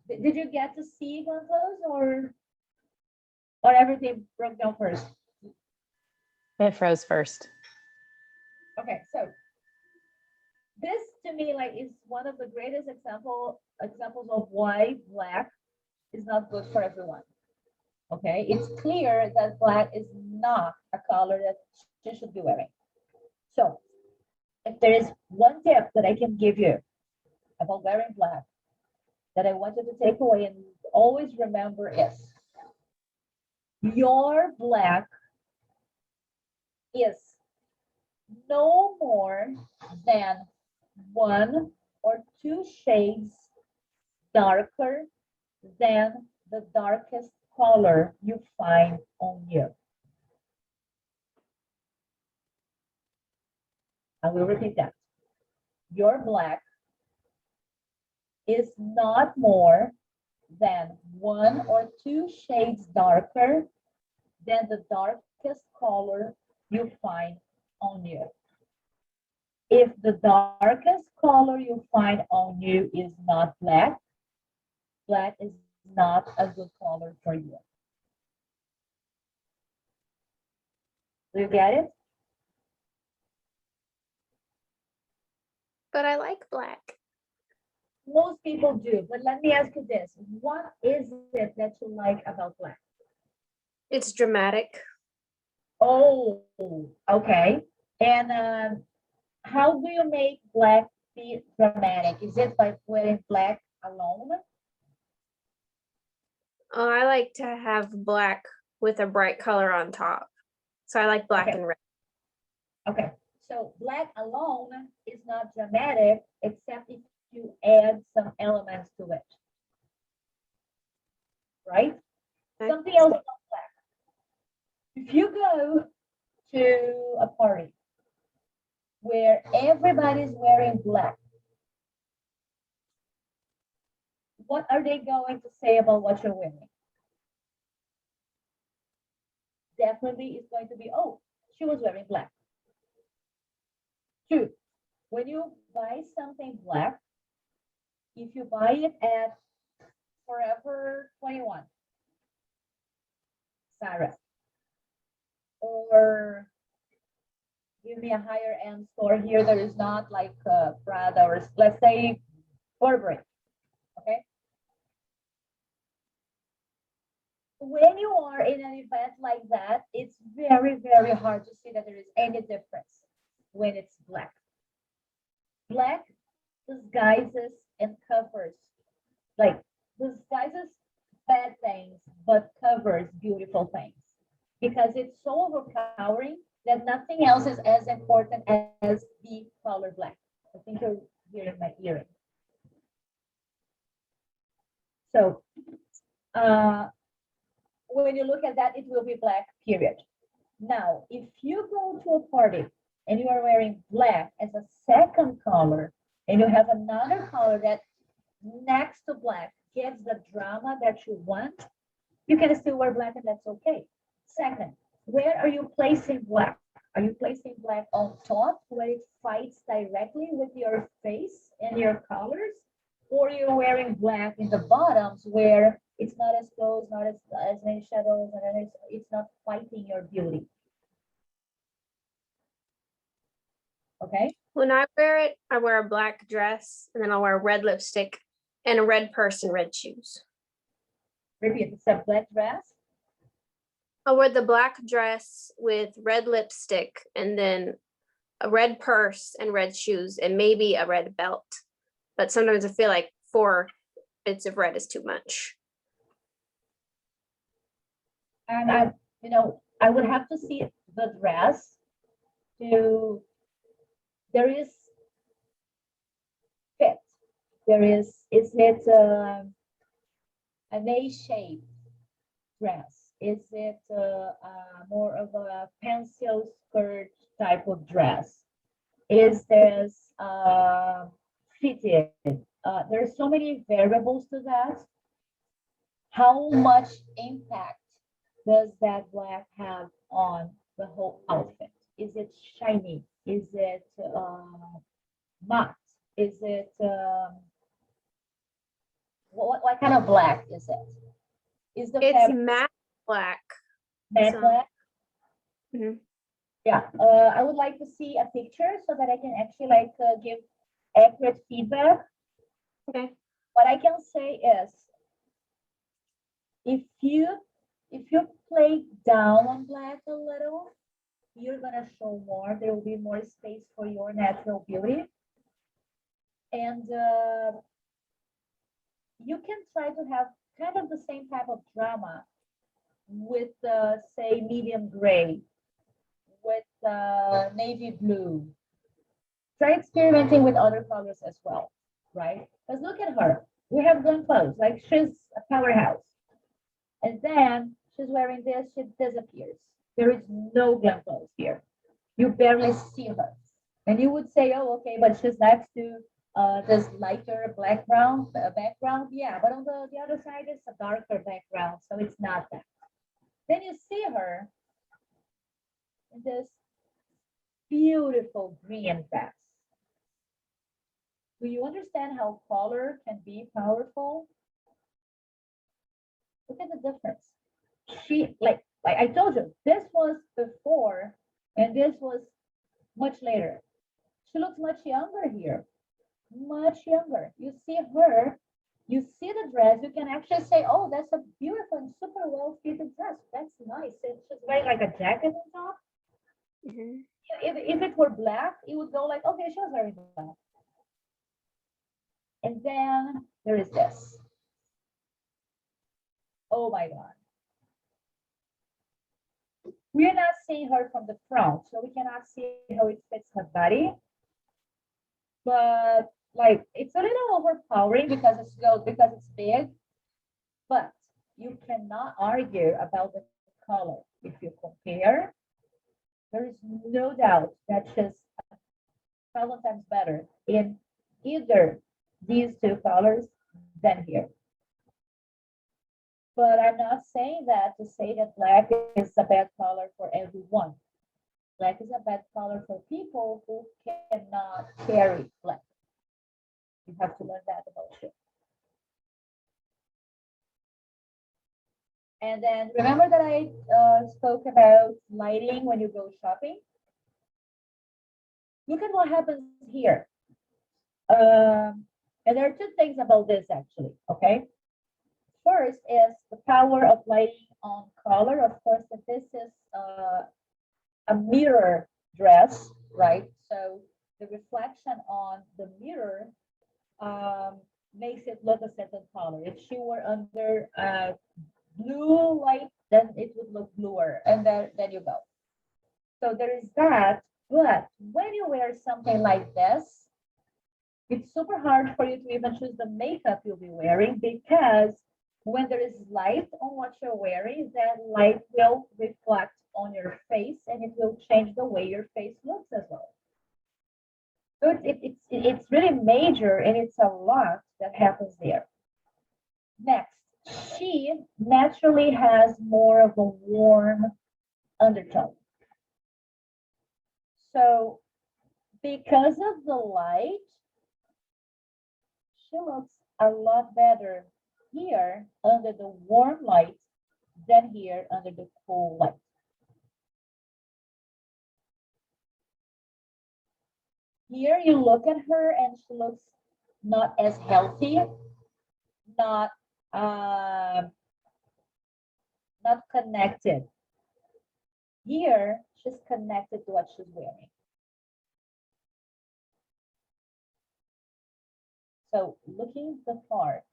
Did you get to see one of those or everything broke down first? It froze first. Okay, so this to me like is one of the greatest examples of why black is not good for everyone. Okay, it's clear that black is not a color that she should be wearing. So if there is one tip that I can give you about wearing black that I want you to take away and always remember is your black is no more than 1 or 2 shades darker than the darkest color you find on you. I will repeat that. Your black is not more than 1 or 2 shades darker than the darkest color you find on you. If the darkest color you find on you is not black, black is not a good color for you. Do you get it? But I like black. Most people do, but let me ask you this. What is it that you like about black? It's dramatic. Oh, okay. And how do you make black be dramatic? Is it by wearing black alone? Oh, I like to have black with a bright color on top. So I like black Okay. and red. Okay, so black alone is not dramatic except if you add some elements to it. Right? Okay. Something else about black. If you go to a party where everybody's wearing black, what are they going to say about what you're wearing? Definitely it's going to be, oh, she was wearing black. Two, when you buy something black, if you buy it at Forever 21, Sarah, or give me a higher end store here that is not like Prada or let's say Burberry, okay? When you are in an event like that, it's very, very hard to see that there is any difference when it's black. Black disguises and covers, like disguises bad things, but covers beautiful things because it's so overpowering that nothing else is as important as the color black. I think you're hearing my earring. So when you look at that, it will be black, period. Now, if you go to a party and you are wearing black as a second color, and you have another color that next to black gives the drama that you want, you can still wear black and that's okay. Second, where are you placing black? Are you placing black on top where it fights directly with your face and your colors? Or you're wearing black in the bottoms where it's not as close, not as many shadows, and then it's not fighting your beauty. Okay? When I wear it, I wear a black dress and then I'll wear a red lipstick and a red purse and red shoes. Repeat, it's a black dress. I'll wear the black dress with red lipstick and then a red purse and red shoes and maybe a red belt. But sometimes I feel like 4 bits of red is too much. And I would have to see the dress to, there is fit. There is it an A-shaped dress? Is it more of a pencil skirt type of dress? Is this fitted? There's so many variables to that. How much impact does that black have on the whole outfit? Is it shiny? Is it matte? Is it what kind of black is it? Is the It's fabric matte black. matte so- black? Mhm. Yeah, I would like to see a picture so that I can actually give accurate feedback. Okay. What I can say is, if you play down on black a little, you're gonna show more. There will be more space for your natural beauty, and you can try to have kind of the same type of drama with say medium gray, with navy blue. Try experimenting with other colors as well, right? Because look at her. We have glam clothes, like she's a powerhouse. And then she's wearing this, she disappears. There is no glam clothes here. You barely see her. And you would say, oh, okay, but she's next to this lighter black brown background. Yeah, but on the other side, it's a darker background, so it's not that. Then you see her in this beautiful green dress. Do you understand how color can be powerful? Look at the difference. She like I told you, this was before and this was much later. She looks much younger here, much younger. You see her, you see the dress, you can actually say, oh, that's a beautiful and super well fitted dress. That's nice. And she's wearing like a jacket on top. Mhm. If it were black, it would go like, okay, she was wearing black. And then there is this. Oh my God. We're not seeing her from the front, so we cannot see how it fits her body. But like, it's a little overpowering because it's big, but you cannot argue about the color. If you compare, there is no doubt that she's 1,000 times better in either these two colors than here. But I'm not saying that to say that black is a bad color for everyone. Black is a bad color for people who cannot carry black. You have to learn that about you. And then remember that I spoke about lighting when you go shopping? Look at what happens here. And there are two things about this actually, okay? First is the power of lighting on color. Of course, if this is a mirror dress, right? So the reflection on the mirror makes it look a certain color. If she were under blue light, then it would look bluer, and then you go. So there is that, but when you wear something like this, it's super hard for you to even choose the makeup you'll be wearing, because when there is light on what you're wearing, that light will reflect on your face and it will change the way your face looks as well. So it's really major, and it's a lot that happens there. Next, she naturally has more of a warm undertone. So because of the light, she looks a lot better here under the warm light than here under the cool light. Here you look at her and she looks not as healthy, not not connected. Here, she's connected to what she's wearing. So looking the part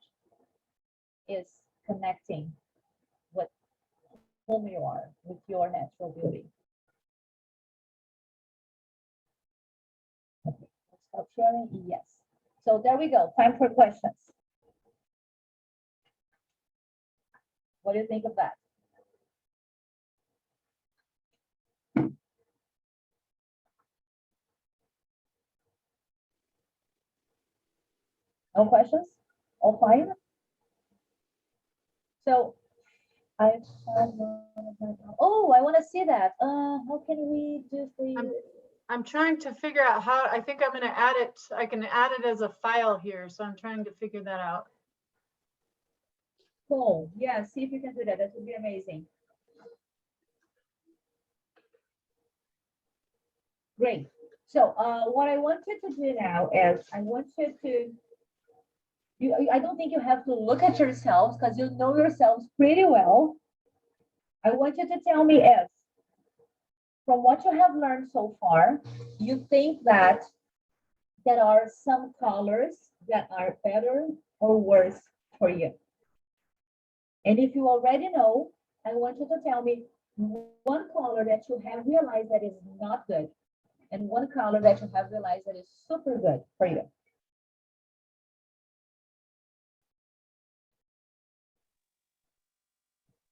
is connecting with whom you are, with your natural beauty. Okay, let's stop sharing. Yes. So there we go. Time for questions. What do you think of that? No questions? All fine? So I found oh, I want to see that. How can we do for you? I'm trying to figure out how, I think I'm gonna add it, I can add it as a file here, so I'm trying to figure that out. Cool. Yeah, see if you can do that. That would be amazing. Great. So what I want you to do now is I want you to, I don't think you have to look at yourselves because you know yourselves pretty well. I want you to tell me if, from what you have learned so far, you think that there are some colors that are better or worse for you. And if you already know, I want you to tell me one color that you have realized that is not good, and one color that you have realized that is super good for you.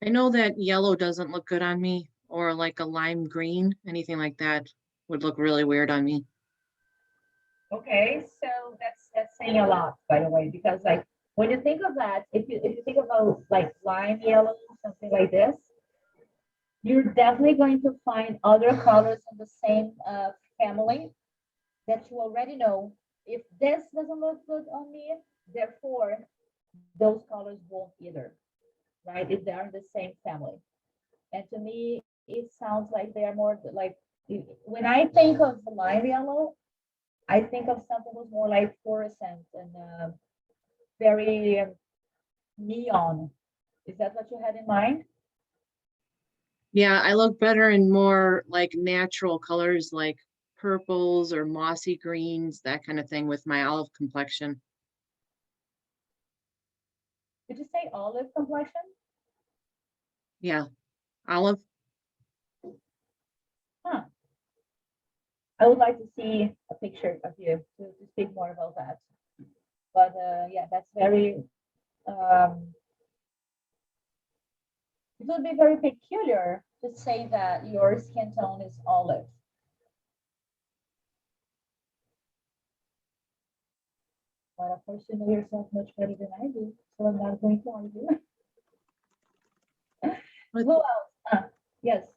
I know that yellow doesn't look good on me, or like a lime green, anything like that would look really weird on me. Okay, so that's saying a lot, by the way, because like when you think of that, if you think about like lime yellow, something like this, you're definitely going to find other colors in the same family that you already know. If this doesn't look good on me, therefore those colors won't either, right? If they're in the same family. And to me, it sounds like they are more like, when I think of lime yellow, I think of something that's more like fluorescent and very neon. Is that what you had in mind? Yeah, I look better in more like natural colors like purples or mossy greens, that kind of thing with my olive complexion. Did you say olive complexion? Yeah, olive. Huh. I would like to see a picture of you to speak more about that. But yeah, that's very, it would be very peculiar to say that your skin tone is olive. But of course, you know yourself much better than I do, so I'm not going to argue. With- Who else? Yes.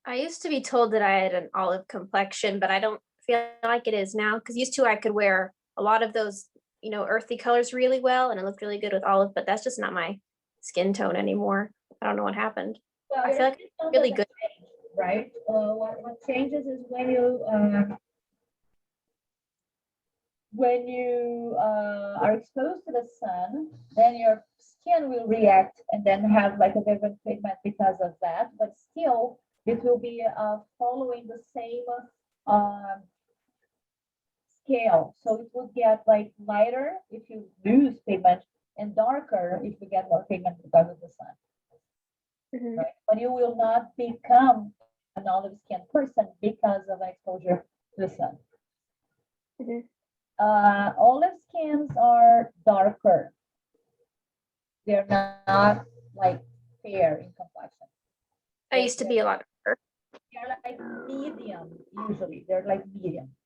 I used to be told that I had an olive complexion, but I don't feel like it is now because used to I could wear a lot of those, earthy colors really well and it looked really good with olive, but that's just not my skin tone anymore. I don't know what happened. Well, I your feel like skin tone really doesn't good. change, right? What changes is when you are exposed to the sun, then your skin will react and then have like a different pigment because of that. But still, it will be following the same um, scale. So it will get like lighter if you lose pigment and darker if you get more pigment because of the sun. Mhm. Right? But you will not become an olive skin person because of exposure to the sun. Mhm. Olive skins are darker. They're not like fair in complexion. I used to be a lot darker. They're like medium, usually. They're like medium.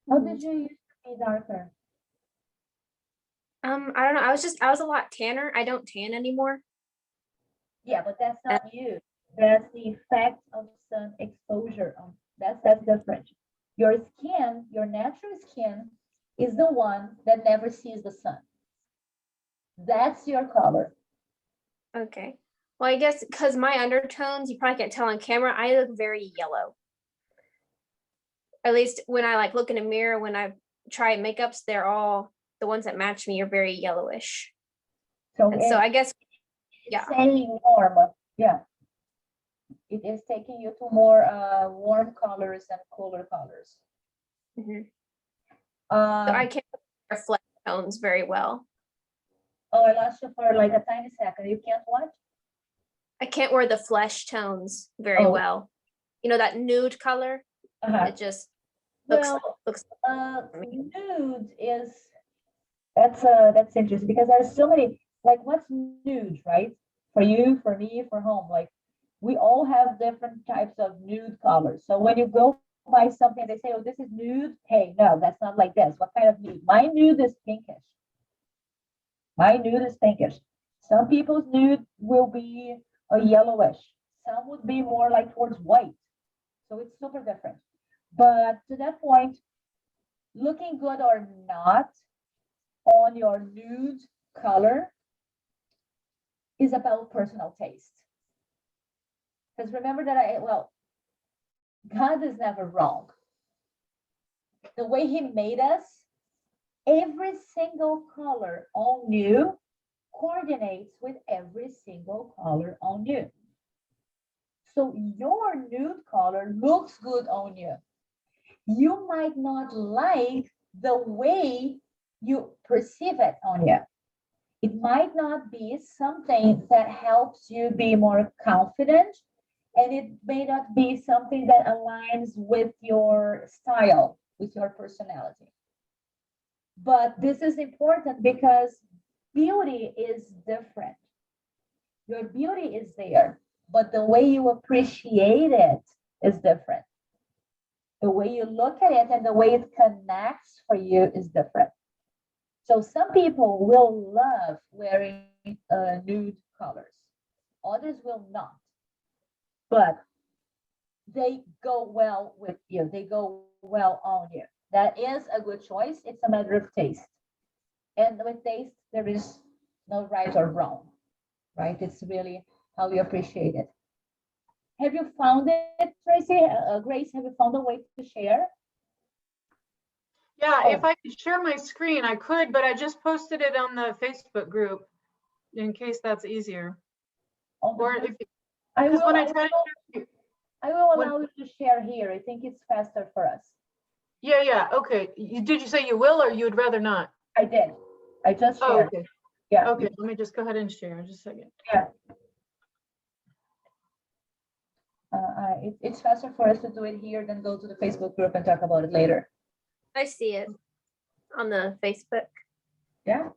How did you used to be darker? I don't know. I was a lot tanner. I don't tan anymore. Yeah, but that's not you. That's the effect of sun exposure. That's different. Your skin, your natural skin, is the one that never sees the sun. That's your color. Okay. Well, I guess because my undertones, you probably can't tell on camera, I look very yellow. At least when I like look in a mirror, when I try makeups, they're all the ones that match me are very yellowish. So And so I guess, it's yeah. saying warm. Yeah. It is taking you to more warm colors and cooler colors. Mhm. So I Um, can't reflect tones very well. oh, I lost you for like a tiny second. You can't what? I can't wear the flesh tones very Oh. well. You know, that nude color, Uh-huh. it just looks Well, looks nude is that's interesting because there's so many like what's nude, right? For you, for me, for home. Like we all have different types of nude colors. So when you go buy something, they say, "Oh, this is nude." Hey, no, that's not like this. What kind of nude? My nude is pinkish. My nude is pinkish. Some people's nude will be a yellowish. Some would be more like towards white. So it's super different. But to that point, looking good or not on your nude color is about personal taste. Because remember that God is never wrong. The way He made us, every single color on you coordinates with every single color on you. So your nude color looks good on you. You might not like the way you perceive it on you. It might not be something that helps you be more confident, and it may not be something that aligns with your style, with your personality. But this is important because beauty is different. Your beauty is there, but the way you appreciate it is different. The way you look at it and the way it connects for you is different. So some people will love wearing nude colors. Others will not. But they go well with you. They go well on you. That is a good choice. It's a matter of taste. And with taste, there is no right or wrong, right? It's really how you appreciate it. Have you found it, Tracy? Grace, have you found a way to share? Yeah, if Oh. I could share my screen, I could, but I just posted it on the Facebook group in case that's easier. Or if, I because will, when I I try will, to, I will when- allow you to share here. I think it's faster for us. yeah, okay. Did you say you will or you would rather not? I did. I just Oh, shared. okay. Yeah. Okay, let me just go ahead and share in just a second. Yeah. It's faster for us to do it here than go to the Facebook group and talk about it later. I see it on the Facebook. Yeah.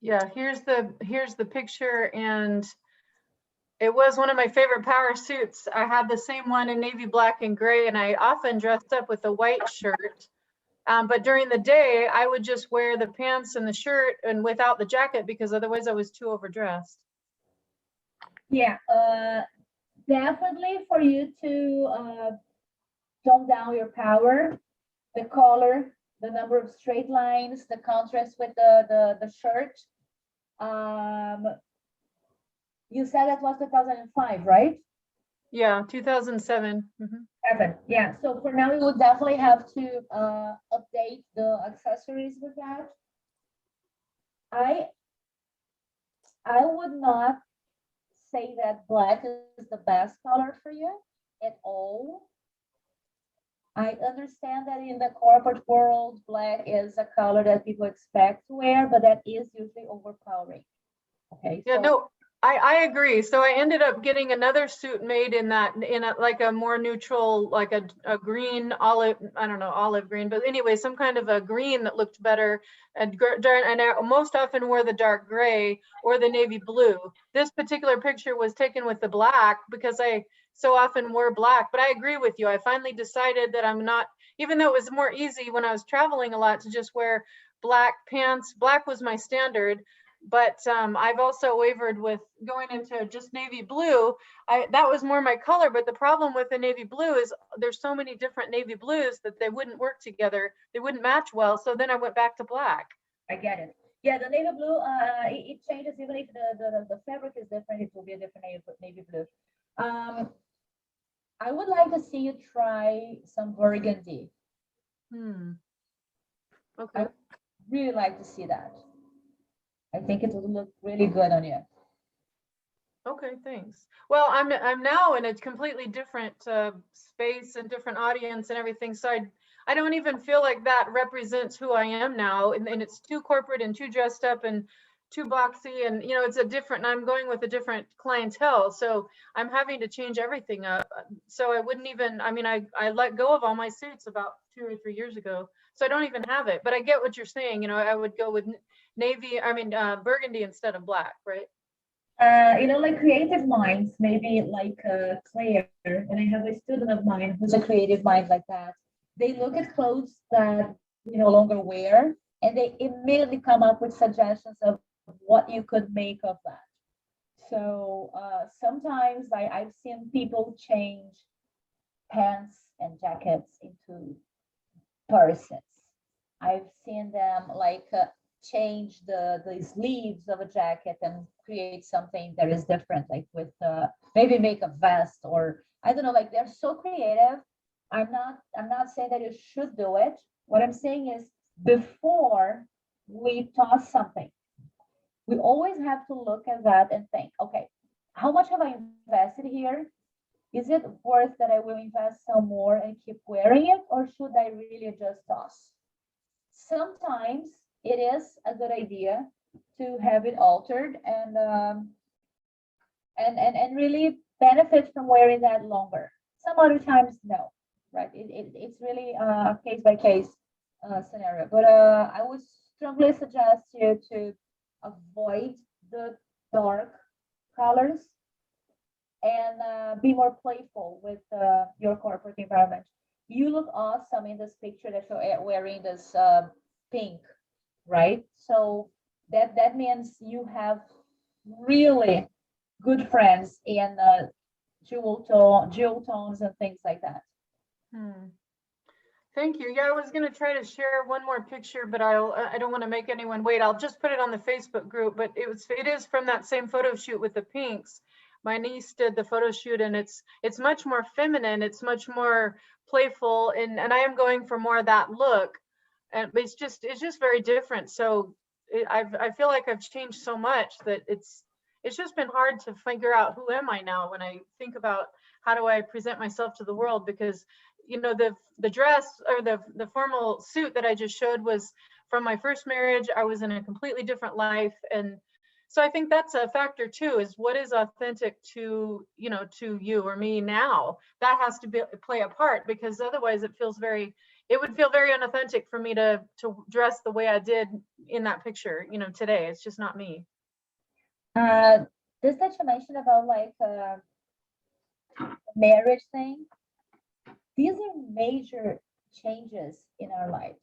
Yeah, here's the picture, and it was one of my favorite power suits. I had the same one in navy black and gray, and I often dressed up with a white shirt But during the day, I would just wear the pants and the shirt and without the jacket because otherwise I was too overdressed. Yeah, definitely for you to tone down your power, the color, the number of straight lines, the contrast with the shirt. Um, you said that was 2005, right? Yeah, 2007. Mhm. Seven. Yeah. So for now, we would definitely have to update the accessories with that. I I would not say that black is the best color for you at all. I understand that in the corporate world, black is a color that people expect to wear, but that is usually overpowering. Okay. Yeah, So no, I agree. So I ended up getting another suit made in that, in a, like a more neutral, like a green, olive, I don't know, olive green, but anyway, some kind of a green that looked better. And I most often wore the dark gray or the navy blue. This particular picture was taken with the black because I so often wore black, but I agree with you. I finally decided that I'm not, even though it was more easy when I was traveling a lot to just wear black pants, black was my standard. But I've also wavered with going into just navy blue. That was more my color, but the problem with the navy blue is there's so many different navy blues that they wouldn't work together. They wouldn't match well. So then I went back to black. I get it. Yeah, the navy blue, it changes even if the fabric is different, it will be a different navy blue. I would like to see you try some burgundy. Okay. Really like to see that. I think it would look really good on you. Okay, thanks. Well, I'm now in a completely different space and different audience and everything. So I don't even feel like that represents who I am now. And it's too corporate and too dressed up and too boxy. And, you know, it's a different, I'm going with a different clientele. So I'm having to change everything up. So I wouldn't even, I mean, I let go of all my suits about 2 or 3 years ago. So I don't even have it, but I get what you're saying. You know, I would go with burgundy instead of black, right? Like creative minds, maybe like Claire, and I have a student of mine who's a creative mind like that. They look at clothes that you no longer wear, and they immediately come up with suggestions of what you could make of that. So sometimes I've seen people change pants and jackets into purses. I've seen them like change the sleeves of a jacket and create something that is different, like with maybe make a vest, or I don't know, like they're so creative. I'm not saying that you should do it. What I'm saying is before we toss something, we always have to look at that and think, okay, how much have I invested here? Is it worth that I will invest some more and keep wearing it, or should I really just toss? Sometimes it is a good idea to have it altered and really benefit from wearing that longer. Some other times, no, right? It's really a case by case scenario. But I would strongly suggest you to avoid the dark colors and be more playful with your corporate environment. You look awesome in this picture that you're wearing this pink, right? So that means you have really good friends in jewel tones and things like that. Thank you. Yeah, I was going to try to share one more picture, but I don't want to make anyone wait. I'll just put it on the Facebook group, but it is from that same photo shoot with the pinks. My niece did the photo shoot, and it's much more feminine. It's much more playful, and I am going for more of that look. And but it's just very different. So I feel like I've changed so much that it's just been hard to figure out who am I now when I think about how do I present myself to the world, because you know the dress or the formal suit that I just showed was from my first marriage. I was in a completely different life, and so I think that's a factor too, is what is authentic to to you or me now. That has to play a part, because otherwise it would feel very unauthentic for me to dress the way I did in that picture today. It's just not me. This that you mentioned about like marriage thing, these are major changes in our lives.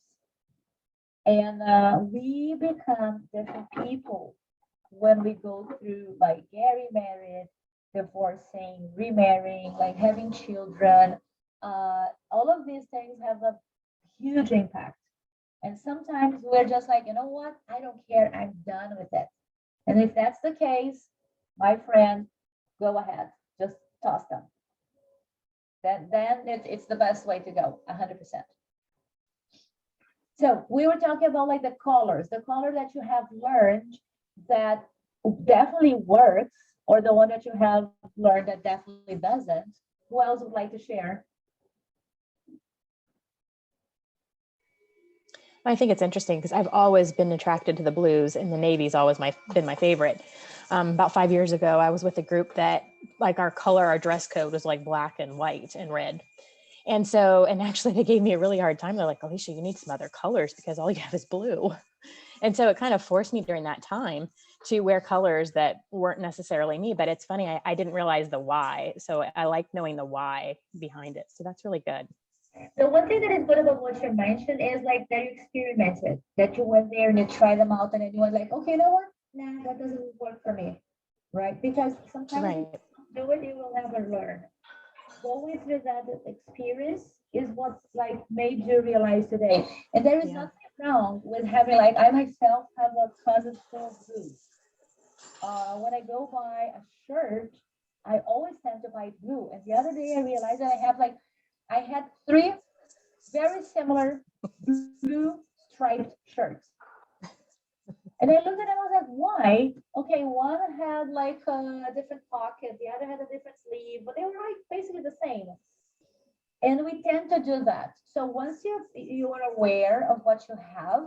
And we become different people when we go through like getting married, divorcing, remarrying, like having children. All of these things have a huge impact. And sometimes we're just like, you know what? I don't care. I'm done with it. And if that's the case, my friend, go ahead. Just toss them. Then it's the best way to go, 100%. So we were talking about like the color that you have learned that definitely works, or the one that you have learned that definitely doesn't. Who else would like to share? I think it's interesting because I've always been attracted to the blues, and the navy's always been my favorite. About 5 years ago, I was with a group that like our dress code was like black and white and red. And actually they gave me a really hard time. They're like, Alicia, you need some other colors because all you have is blue. And so it kind of forced me during that time to wear colors that weren't necessarily me. But it's funny, I didn't realize the why. So I like knowing the why behind it. So that's really good. The one thing that is good about what you mentioned is like that you experimented, that you went there and you tried them out, and then you were like, okay, you know what? Nah, that doesn't work for me, right? Because sometimes Right. if you do it, you will never learn. Going through that experience is what like made you realize today. And there is Yeah. nothing wrong with having like I myself have a closet full of blues. When I go buy a shirt, I always tend to buy blue. And the other day I realized that I had 3 very similar blue striped shirts. And I looked at it and I was like, why? Okay, one had like a different pocket, the other had a different sleeve, but they were like basically the same. And we tend to do that. So once you are aware of what you have,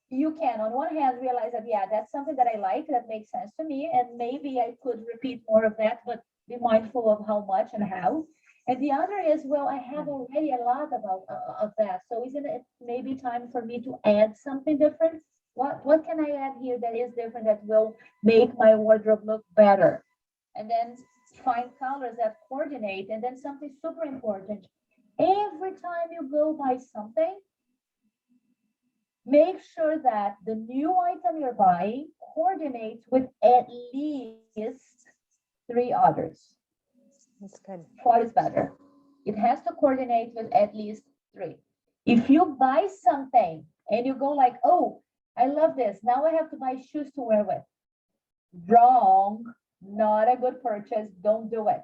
you can on one hand realize that, yeah, that's something that I like, that makes sense to me, and maybe I could repeat more of that, but be mindful of how much and how. And the other is, well, I have already a lot of that. So isn't it maybe time for me to add something different? What can I add here that is different that will make my wardrobe look better? And then find colors that coordinate. And then something super important. Every time you go buy something, make sure that the new item you're buying coordinates with at least 3 others. That's good. 4 is better. It has to coordinate with at least 3. If you buy something and you go like, oh, I love this, now I have to buy shoes to wear with. Wrong, not a good purchase, don't do it.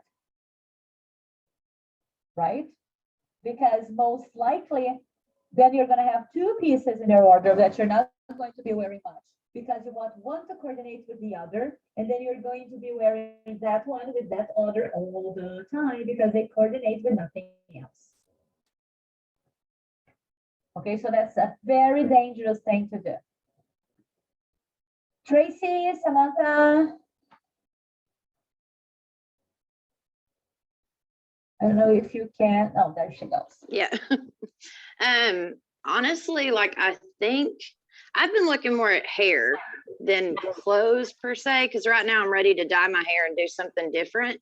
Right? Because most likely, then you're going to have 2 pieces in your wardrobe that you're not going to be wearing much, because you want one to coordinate with the other, and then you're going to be wearing that one with that other all the time because they coordinate with nothing else. Okay, so that's a very dangerous thing to do. Tracy, Samantha. I don't know if you can. Oh, there she goes. Yeah. Honestly, like I think I've been looking more at hair than clothes per se, because right now I'm ready to dye my hair and do something different.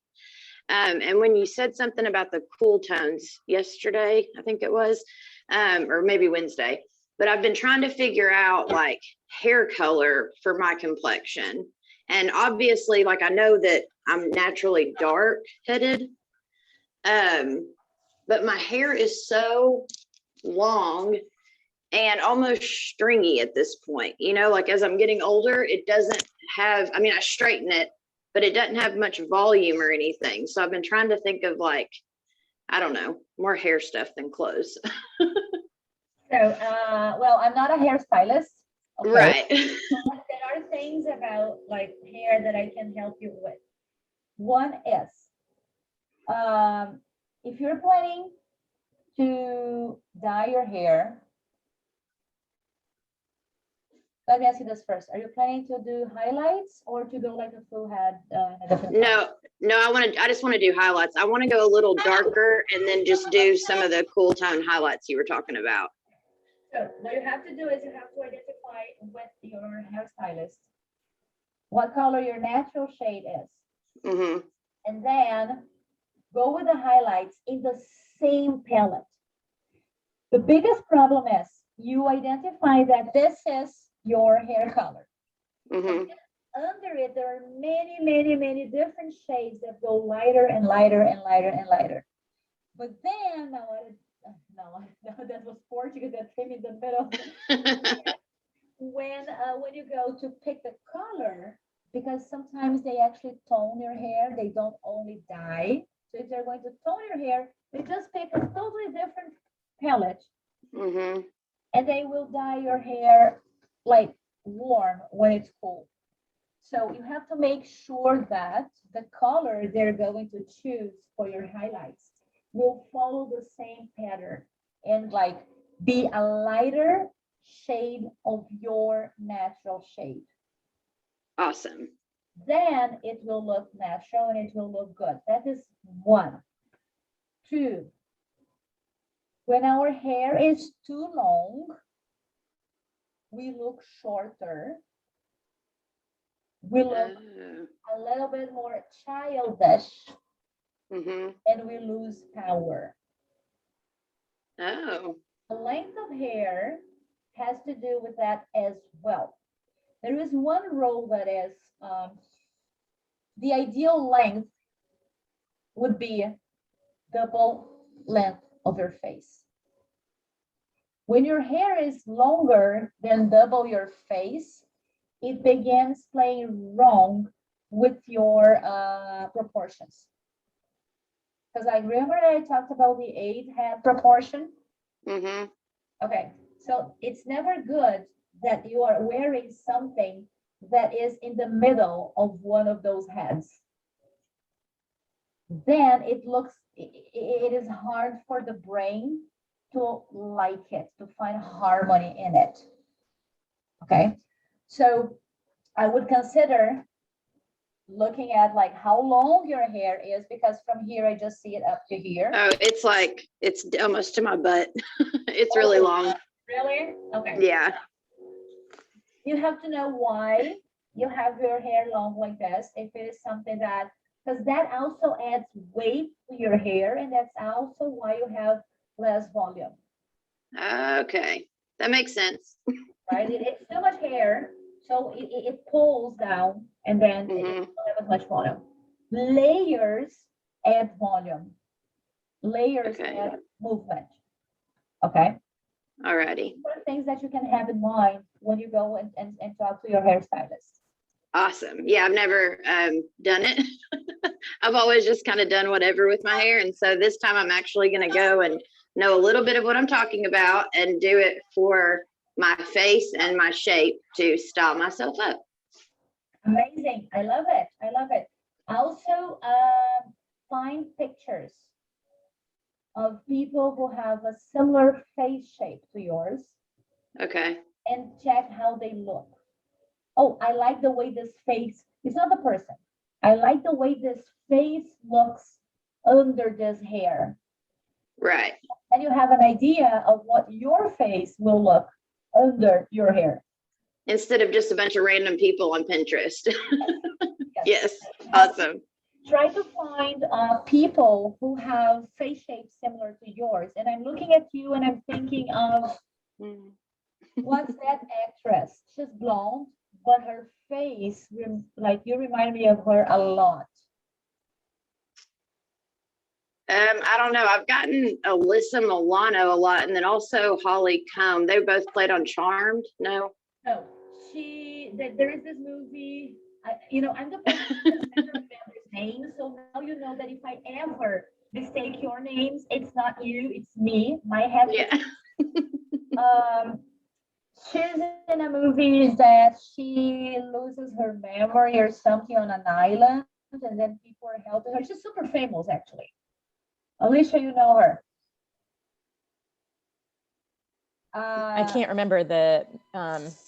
And when you said something about the cool tones yesterday, I think it was, or maybe Wednesday, but I've been trying to figure out like hair color for my complexion. And obviously, like I know that I'm naturally dark headed, but my hair is so long and almost stringy at this point, you know, like as I'm getting older, it doesn't have, I mean, I straighten it, but it doesn't have much volume or anything. So I've been trying to think of like, I don't know, more hair stuff than clothes. So, well, I'm not a hairstylist. Okay? Right. But there are things about like hair that I can help you with. One is, if you're planning to dye your hair, let me ask you this first. Are you planning to do highlights or to go like a full head? No, I just want to do highlights. I want to go a little darker and then just do some of the cool tone highlights you were talking about. So what you have to do is you have to identify with your hairstylist what color your natural shade is. Mm-hmm. And then go with the highlights in the same palette. The biggest problem is you identify that this is your hair color. Mhm. Under it, there are many, many, many different shades that go lighter and lighter and lighter and lighter. But then, no, that was Portugal that came in the middle. When you go to pick the color, because sometimes they actually tone your hair, they don't only dye. So if they're going to tone your hair, they just pick a totally different palette Mhm. and they will dye your hair like warm when it's cold. So you have to make sure that the color they're going to choose for your highlights will follow the same pattern and like be a lighter shade of your natural shade. Awesome. Then it will look natural and it will look good. That is one. Two, when our hair is too long, we look shorter. We look Oh. a little bit more childish Mhm. and we lose power. Oh. The length of hair has to do with that as well. There is one rule that is the ideal length would be double length of your face. When your hair is longer than double your face, it begins playing wrong with your proportions. Because I remember that I talked about the 8-head proportion. Mhm. Okay, so it's never good that you are wearing something that is in the middle of one of those heads. Then it is hard for the brain to like it, to find harmony in it. Okay, so I would consider looking at like how long your hair is, because from here I just see it up to here. Oh, it's like it's almost to my butt. It's really long. Really? Okay. Yeah. You have to know why you have your hair long like this. If it is something that, because that also adds weight to your hair, and that's also why you have less volume, Okay. That makes sense. right? It's too much hair, so it pulls down, and then it Mhm. doesn't have as much volume. Layers add volume. Layers Okay. add movement. Okay. Alrighty. What are things that you can have in mind when you go and talk to your hairstylist? Awesome. Yeah, I've never done it. I've always just kind of done whatever with my hair. And so this time I'm actually going to go and know a little bit of what I'm talking about and do it for my face and my shape to style myself up. Amazing. I love it. I love it. Also, find pictures of people who have a similar face shape to yours Okay. and check how they look. Oh, I like the way this face, it's not the person. I like the way this face looks under this hair. Right. And you have an idea of what your face will look under your hair. Instead of just a bunch of random people on Pinterest. Yes. Yes. Awesome. Try to find people who have face shapes similar to yours. And I'm looking at you and I'm thinking of, what's that actress? She's blonde, but her face, like you remind me of her a lot. I don't know. I've gotten Alyssa Milano a lot, and then also Holly Comb. They both played on Charmed. No. No, there is this movie, I'm the person who never remembers names. So now you know that if I ever mistake your names, it's not you, it's me. My head. Yeah. She's in a movie that she loses her memory or something on an island, and then people are helping her. She's super famous, actually. Alicia, you know her. I can't remember the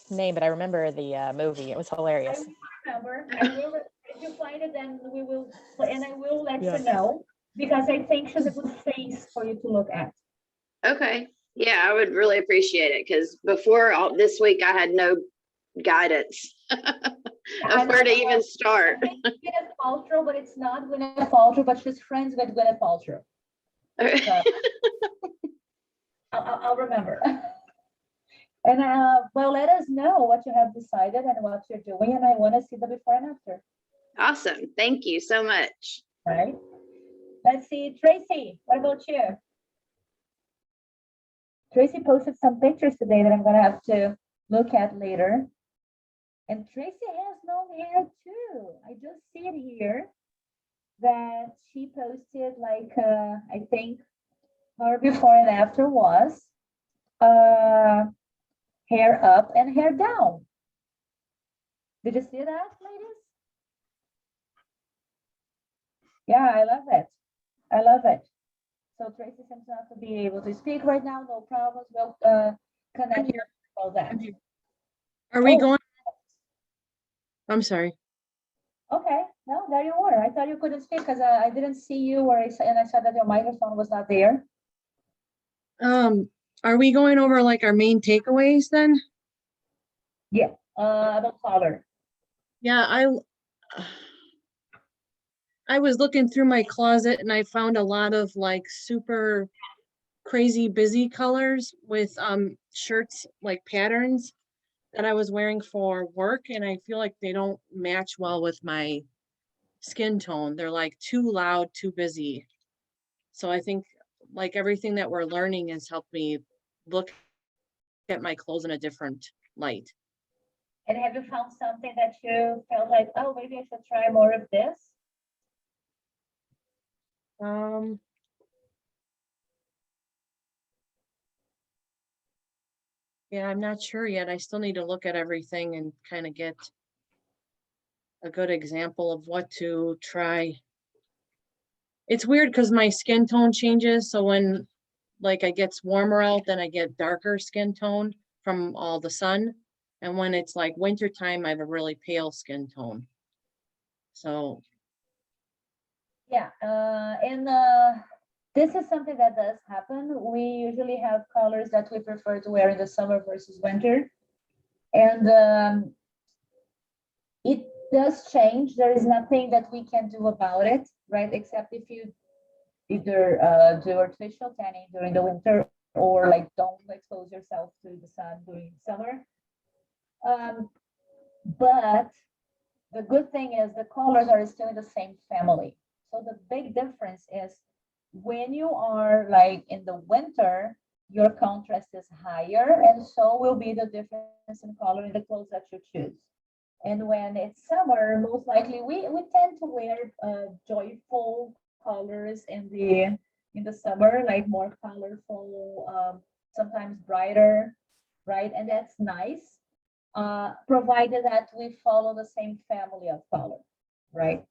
name, but I remember the movie. It was hilarious. I remember. If you find it, then we will, and I will let Yeah. you know, because I think she's a good face for you to look at. Okay. Yeah, I would really appreciate it because before this week, I had no guidance of where to even start. I think Gwyneth Paltrow, but it's not Gwyneth Paltrow, but she's friends with Gwyneth Paltrow. So, I'll remember. And well, let us know what you have decided and what you're doing, and I want to see the before and after. Awesome. Thank you so much. Right? Let's see, Tracy, what about you? Tracy posted some pictures today that I'm gonna have to look at later. And Tracy has long hair too. I just see it here that she posted like I think her before and after was uh hair up and hair down. Did you see that, ladies? Yeah, I love it. I love it. So Tracy seems not to be able to speak right now. No problems. We'll connect here. all that. I'm here. Are we Oh. going? I'm sorry. Okay, no, there you were. I thought you couldn't speak because I didn't see you, or and I said that your microphone was not there. Are we going over like our main takeaways then? Yeah, about color. Yeah, I was looking through my closet and I found a lot of like super crazy busy colors with shirts like patterns that I was wearing for work, and I feel like they don't match well with my skin tone. They're like too loud, too busy. So I think like everything that we're learning has helped me look at my clothes in a different light. And have you found something that you felt like, oh, maybe I should try more of this? Um, yeah, I'm not sure yet. I still need to look at everything and kind of get a good example of what to try. It's weird because my skin tone changes. So when like it gets warmer out, then I get darker skin tone from all the sun. And when it's like winter time, I have a really pale skin tone. So Yeah, and this is something that does happen. We usually have colors that we prefer to wear in the summer versus winter. And it does change. There is nothing that we can do about it, right? Except if you either do artificial tanning during the winter or like don't expose yourself to the sun during summer. But the good thing is the colors are still in the same family. So the big difference is when you are like in the winter, your contrast is higher, and so will be the difference in color in the clothes that you choose. And when it's summer, most likely we tend to wear joyful colors in the summer, like more colorful, sometimes brighter, right? And that's nice, provided that we follow the same family of color, right?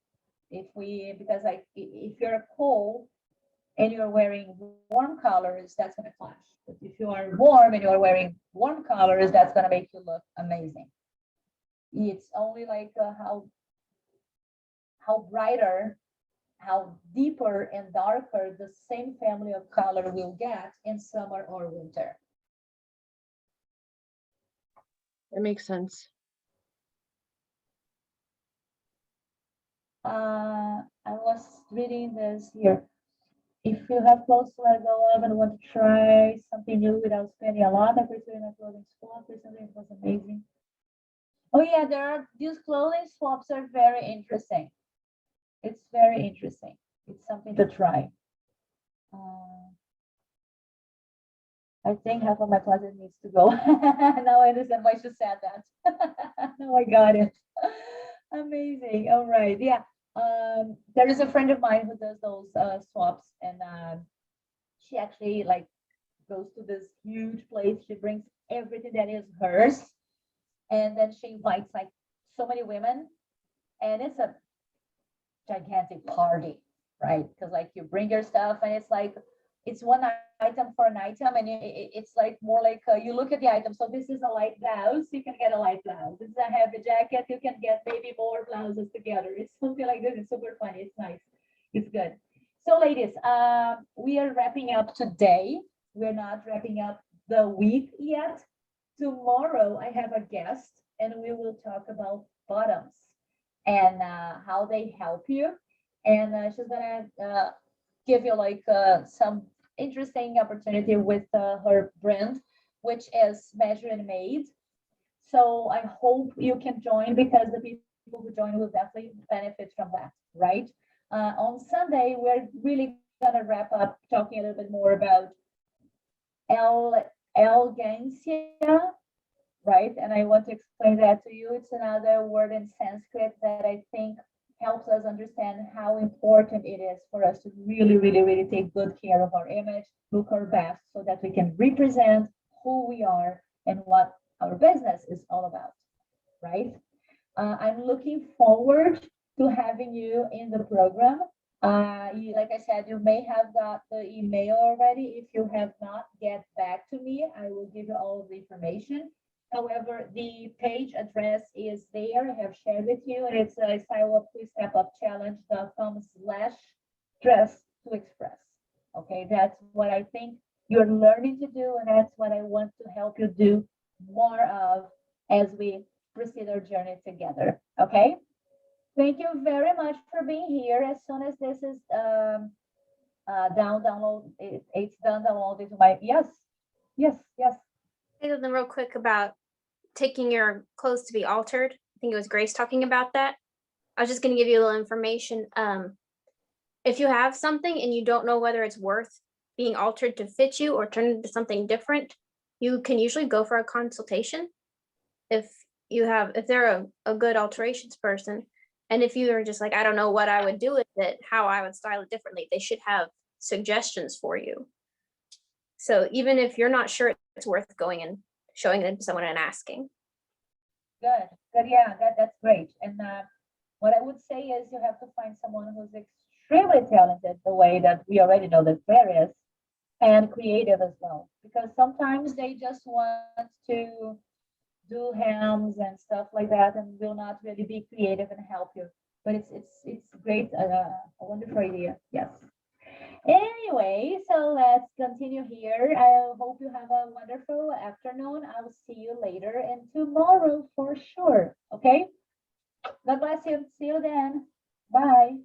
If we, because like if you're cold and you're wearing warm colors, that's going to clash. But if you are warm and you're wearing warm colors, that's going to make you look amazing. It's only like how brighter, how deeper and darker the same family of color will get in summer or winter. that makes sense. I was reading this here. If you have clothes to let go of and want to try something new without spending a lot of returning a clothing swap or something, it was amazing. Oh yeah, these clothing swaps are very interesting. It's very interesting. It's something to try. I think half of my closet needs to go. Now I understand why she said that. Now I got it. Amazing. All right. Yeah. There is a friend of mine who does those swaps, and she actually like goes to this huge place. She brings everything that is hers, and then she invites like so many women, and it's a gigantic party, right? Because like you bring your stuff, and it's like it's one item for an item, and it's like more like you look at the item. So this is a light blouse, you can get a light blouse. This is a heavy jacket, you can get maybe more blouses together. It's something like this. It's super funny. It's nice. It's good. So, ladies, we are wrapping up today. We're not wrapping up the week yet. Tomorrow, I have a guest, and we will talk about bottoms and how they help you. And she's gonna give you like some interesting opportunity with her brand, which is measured and made. So I hope you can join because the people who join will definitely benefit from that, right? On Sunday, we're really gonna wrap up talking a little bit more about elegancia, right? And I want to explain that to you. It's another word in Sanskrit that I think helps us understand how important it is for us to really, really, really take good care of our image, look our best so that we can represent who we are and what our business is all about, right? I'm looking forward to having you in the program. Like I said, you may have got the email already. If you have not, get back to me. I will give you all of the information. However, the page address is there. I have shared with you, and it's styleup3stepupchallenge.com/dress to express. Okay, that's what I think you're learning to do, and that's what I want to help you do more of as we proceed our journey together. Okay. Thank you very much for being here. As soon as this is it's done downloaded to my yes. Say something real quick about taking your clothes to be altered. I think it was Grace talking about that. I was just going to give you a little information. If you have something and you don't know whether it's worth being altered to fit you or turn into something different, you can usually go for a consultation if they're a good alterations person. And if you are just like, I don't know what I would do with it, how I would style it differently, they should have suggestions for you. So even if you're not sure, it's worth going and showing it to someone and asking. Good. Yeah, that's great. And what I would say is you have to find someone who's extremely talented, the way that we already know that Claire is, and creative as well. Because sometimes they just want to do hams and stuff like that and will not really be creative and help you. But it's great, a wonderful idea. Yes. Anyway, so let's continue here. I hope you have a wonderful afternoon. I'll see you later and tomorrow for sure. Okay. God bless you. See you then. Bye.